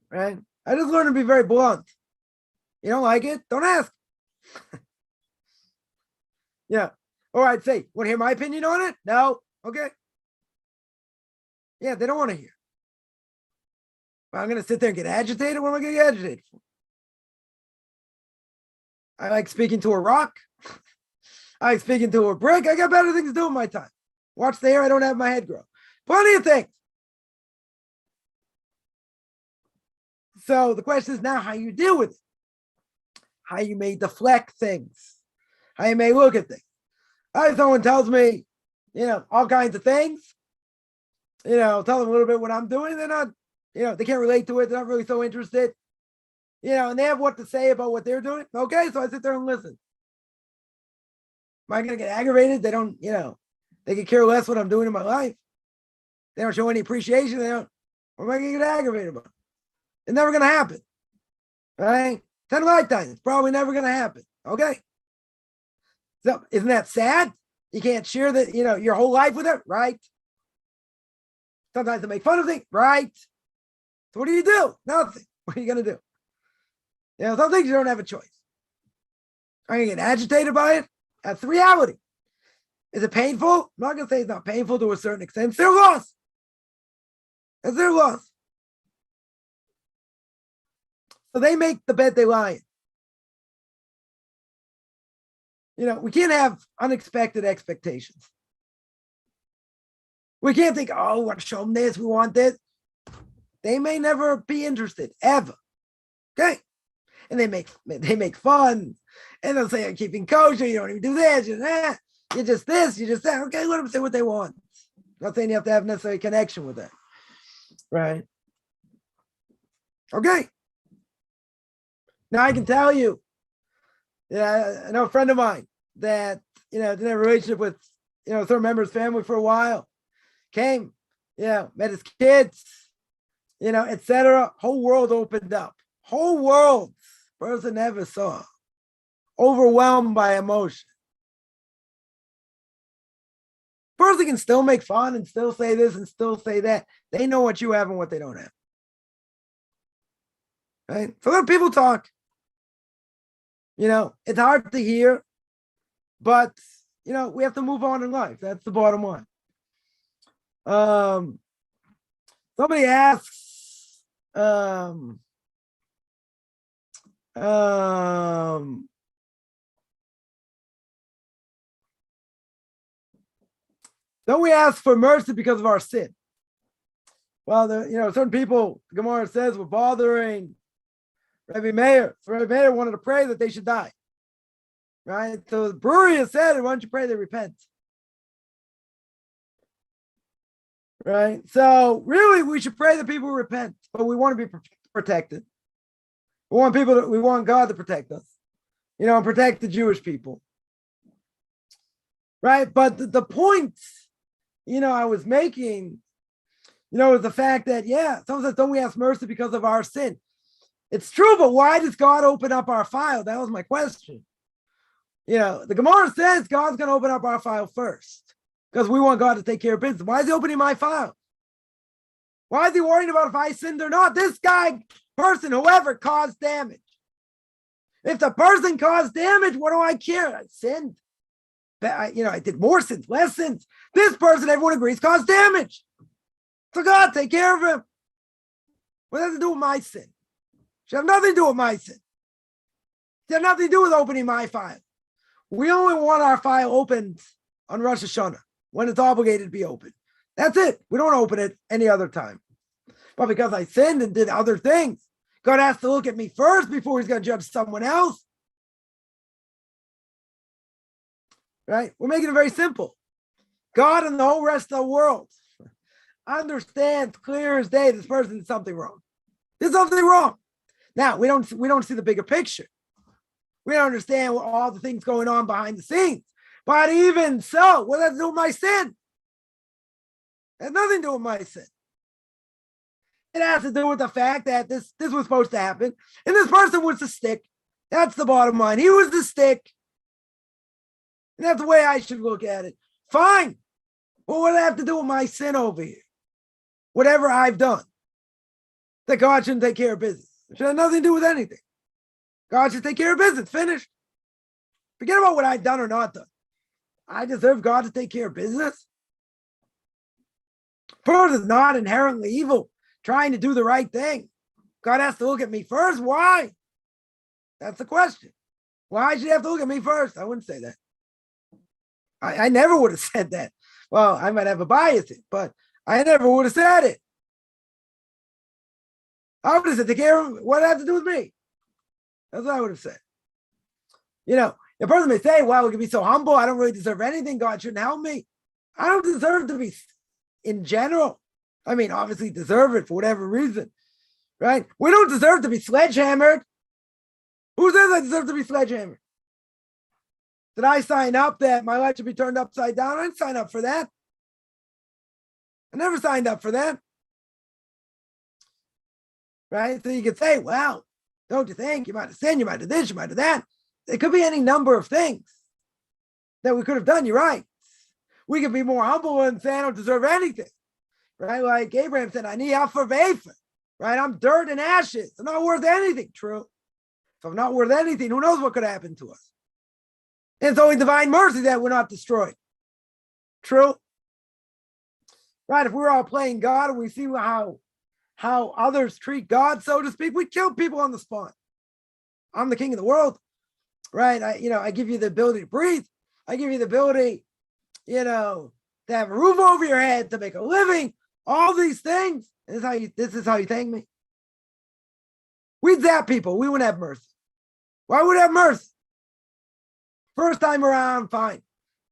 Right? I just learned to be very blunt. You don't like it? Don't ask. Yeah. Or I'd say, want to hear my opinion on it? No. Okay. Yeah, they don't want to hear. Well, I'm going to sit there and get agitated. What am I going to get agitated for? I like speaking to a rock. I like speaking to a brick. I got better things to do with my time. Watch the hair I don't have my head grow. Plenty of things. So the question is now how you deal with it. How you may deflect things. How you may look at things. Someone tells me, all kinds of things. Tell them a little bit what I'm doing. They're not, they can't relate to it. They're not really so interested. And they have what to say about what they're doing. Okay, so I sit there and listen. Am I going to get aggravated? They don't, they could care less what I'm doing in my life. They don't show any appreciation. What am I going to get aggravated about? It's never going to happen. Right? 10 lifetimes. It's probably never going to happen. Okay? So isn't that sad? You can't share that, your whole life with it, right? Sometimes they make fun of things, right? So what do you do? Nothing. What are you going to do? Some things you don't have a choice. Are you going to get agitated by it? That's the reality. Is it painful? I'm not going to say it's not painful to a certain extent. It's their loss. It's their loss. So they make the bed they lie in. We can't have unexpected expectations. We can't think, oh, we want to show them this, we want this. They may never be interested, ever. Okay? And they make fun. And they'll say, I'm keeping kosher, you don't even do this, you're that. You're just this, you're just that. Okay, let them say what they want. I'm not saying you have to have necessary connection with that. Right? Okay. Now I can tell you, I know a friend of mine that, didn't have a relationship with, a certain member of his family for a while. Came, met his kids, etc. Whole world opened up. Whole world. Person never saw. Overwhelmed by emotion. Person can still make fun and still say this and still say that. They know what you have and what they don't have. Right? So let people talk. It's hard to hear, but we have to move on in life. That's the bottom line. Somebody asks, Don't we ask for mercy because of our sin? Well, certain people, the Gemara says, were bothering Rabbi Meir. So Rabbi Meir wanted to pray that they should die. Right? So the brewery has said, why don't you pray they repent? Right? So really, we should pray that people repent, but we want to be protected. We want God to protect us, and protect the Jewish people. Right? But the point, I was making, is the fact that, someone says, don't we ask mercy because of our sin? It's true, but why does God open up our file? That was my question. The Gemara says God's going to open up our file first because we want God to take care of business. Why is he opening my file? Why is he worrying about if I sinned or not? This person, whoever, caused damage. If the person caused damage, what do I care? I sinned. I did more sins, less sins. This person, everyone agrees, caused damage. So God, take care of him. What does it do with my sin? Should have nothing to do with my sin. It had nothing to do with opening my file. We only want our file opened on Rosh Hashanah when it's obligated to be opened. That's it. We don't open it any other time. But because I sinned and did other things, God has to look at me first before he's going to judge someone else. Right? We're making it very simple. God and the whole rest of the world understands clear as day this person did something wrong. There's something wrong. Now, we don't see the bigger picture. We don't understand all the things going on behind the scenes. But even so, what does that do with my sin? It has nothing to do with my sin. It has to do with the fact that this was supposed to happen. And this person was the stick. That's the bottom line. He was the stick. And that's the way I should look at it. Fine. Well, what does it have to do with my sin over here? Whatever I've done. That God shouldn't take care of business. It should have nothing to do with anything. God should take care of business. Finished. Forget about what I've done or not done. I deserve God to take care of business. Person is not inherently evil, trying to do the right thing. God has to look at me first. Why? That's the question. Why should he have to look at me first? I wouldn't say that. I never would have said that. Well, I might have a bias, but I never would have said it. I would have said, take care of what does it have to do with me? That's what I would have said. The person may say, well, we can be so humble. I don't really deserve anything. God shouldn't help me. I don't deserve to be, in general. I mean, obviously deserve it for whatever reason, right? We don't deserve to be sledgehammered. Who says I deserve to be sledgehammered? Did I sign up that my life should be turned upside down? I didn't sign up for that. I never signed up for that. Right? So you could say, well, don't you think you might have sinned, you might have this, you might have that. It could be any number of things that we could have done. You're right. We could be more humble and say, I don't deserve anything. Right? Like Abraham said, I need help for Vaphah. Right? I'm dirt and ashes. I'm not worth anything. True. If I'm not worth anything, who knows what could happen to us? And it's only divine mercy that we're not destroyed. True. Right? If we're all playing God and we see how others treat God, so to speak, we kill people on the spot. I'm the king of the world. Right? I give you the ability to breathe. I give you the ability, to have a roof over your head, to make a living, all these things. This is how you thank me. We zap people. We wouldn't have mercy. Why would we have mercy? First time around, fine.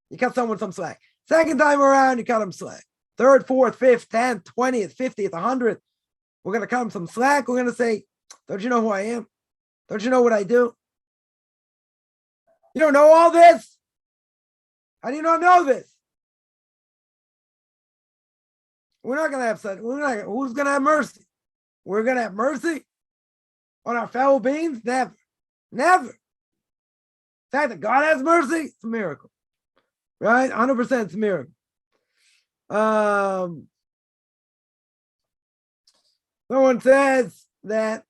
You cut someone some slack. Second time around, you cut them slack. Third, fourth, fifth, 10th, 20th, 50th, 100th. We're going to cut them some slack. We're going to say, don't you know who I am? Don't you know what I do? You don't know all this? How do you not know this? We're not going to have such. Who's going to have mercy? We're going to have mercy on our fellow beings? Never. Never. The fact that God has mercy, it's a miracle. Right? 100% it's a miracle. Someone says that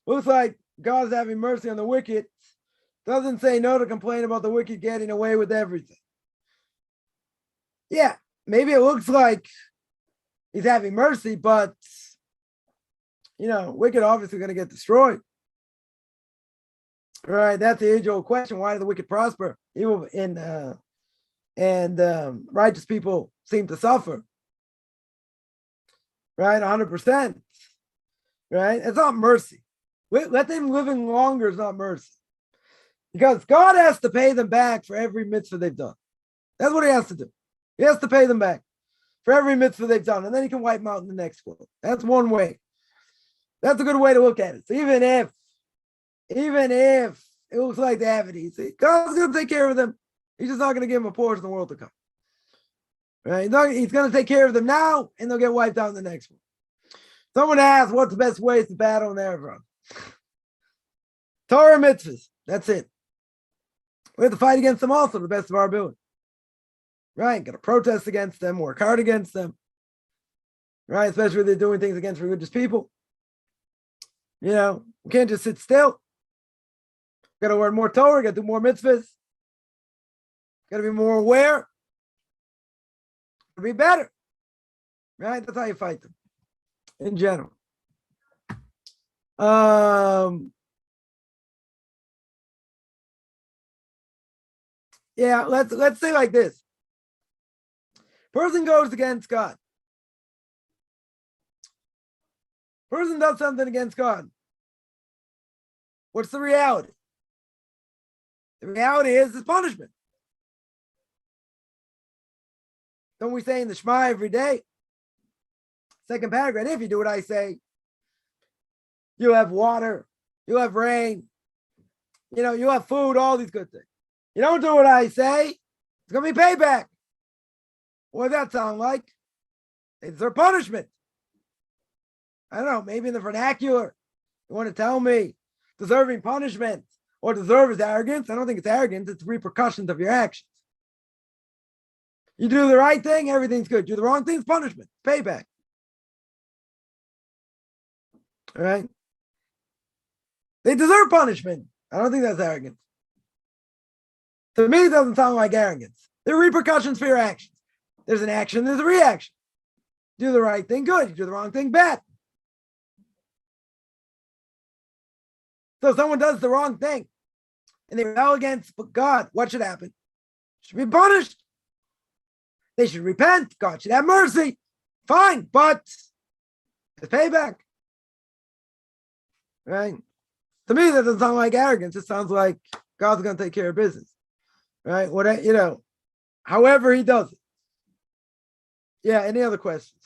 looks like God's having mercy on the wicked. Doesn't say no to complain about the wicked getting away with everything. Yeah, maybe it looks like he's having mercy, but wicked obviously going to get destroyed. Right, that's the age-old question. Why do the wicked prosper? Evil and righteous people seem to suffer. Right, 100%. Right, it's not mercy. Let them living longer is not mercy, because God has to pay them back for every mitzvah they've done. That's what He has to do. He has to pay them back for every mitzvah they've done, and then He can wipe them out in the next world. That's one way. That's a good way to look at it. So even if it looks like they have it easy, God's going to take care of them. He's just not going to give them a portion of the world to come. Right? He's going to take care of them now, and they'll get wiped out in the next one. Someone asked, what's the best ways to battle in Erev? Torah mitzvahs. That's it. We have to fight against them also to the best of our ability. Right? Got to protest against them, work hard against them. Right? Especially if they're doing things against religious people. We can't just sit still. Got to learn more Torah, got to do more mitzvahs. Got to be more aware. Got to be better. Right? That's how you fight them. In general. Yeah, let's say like this. Person goes against God. Person does something against God. What's the reality? The reality is it's punishment. Don't we say in the Shema every day? Second paragraph, if you do what I say, you'll have water, you'll have rain, you'll have food, all these good things. You don't do what I say, it's going to be payback. What does that sound like? It's their punishment. I don't know, maybe in the vernacular, you want to tell me deserving punishment or deserve is arrogance. I don't think it's arrogance, it's repercussions of your actions. You do the right thing, everything's good. You do the wrong thing, it's punishment, payback. All right? They deserve punishment. I don't think that's arrogance. To me, it doesn't sound like arrogance. There are repercussions for your actions. There's an action, there's a reaction. Do the right thing, good. You do the wrong thing, bad. So if someone does the wrong thing and they rebel against God, what should happen? Should be punished. They should repent. God should have mercy. Fine, but it's payback. Right? To me, that doesn't sound like arrogance. It sounds like God's going to take care of business. Right? However He does it. Yeah, any other questions?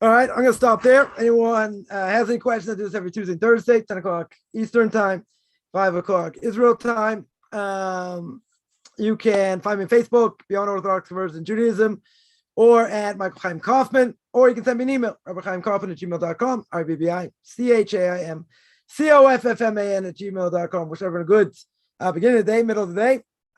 All right, I'm going to stop there. Anyone has any questions? I do this every Tuesday and Thursday, 10 o'clock Eastern time, 5 o'clock Israel time. You can find me on Facebook, Beyond Orthodox Conversion Judaism, or at Michael Chaim Coffman, or you can send me an email, rabbichaimcoffman@gmail.com, RBBICHAIMCOFFMAN@gmail.com, whichever good beginning of the day, middle of the day,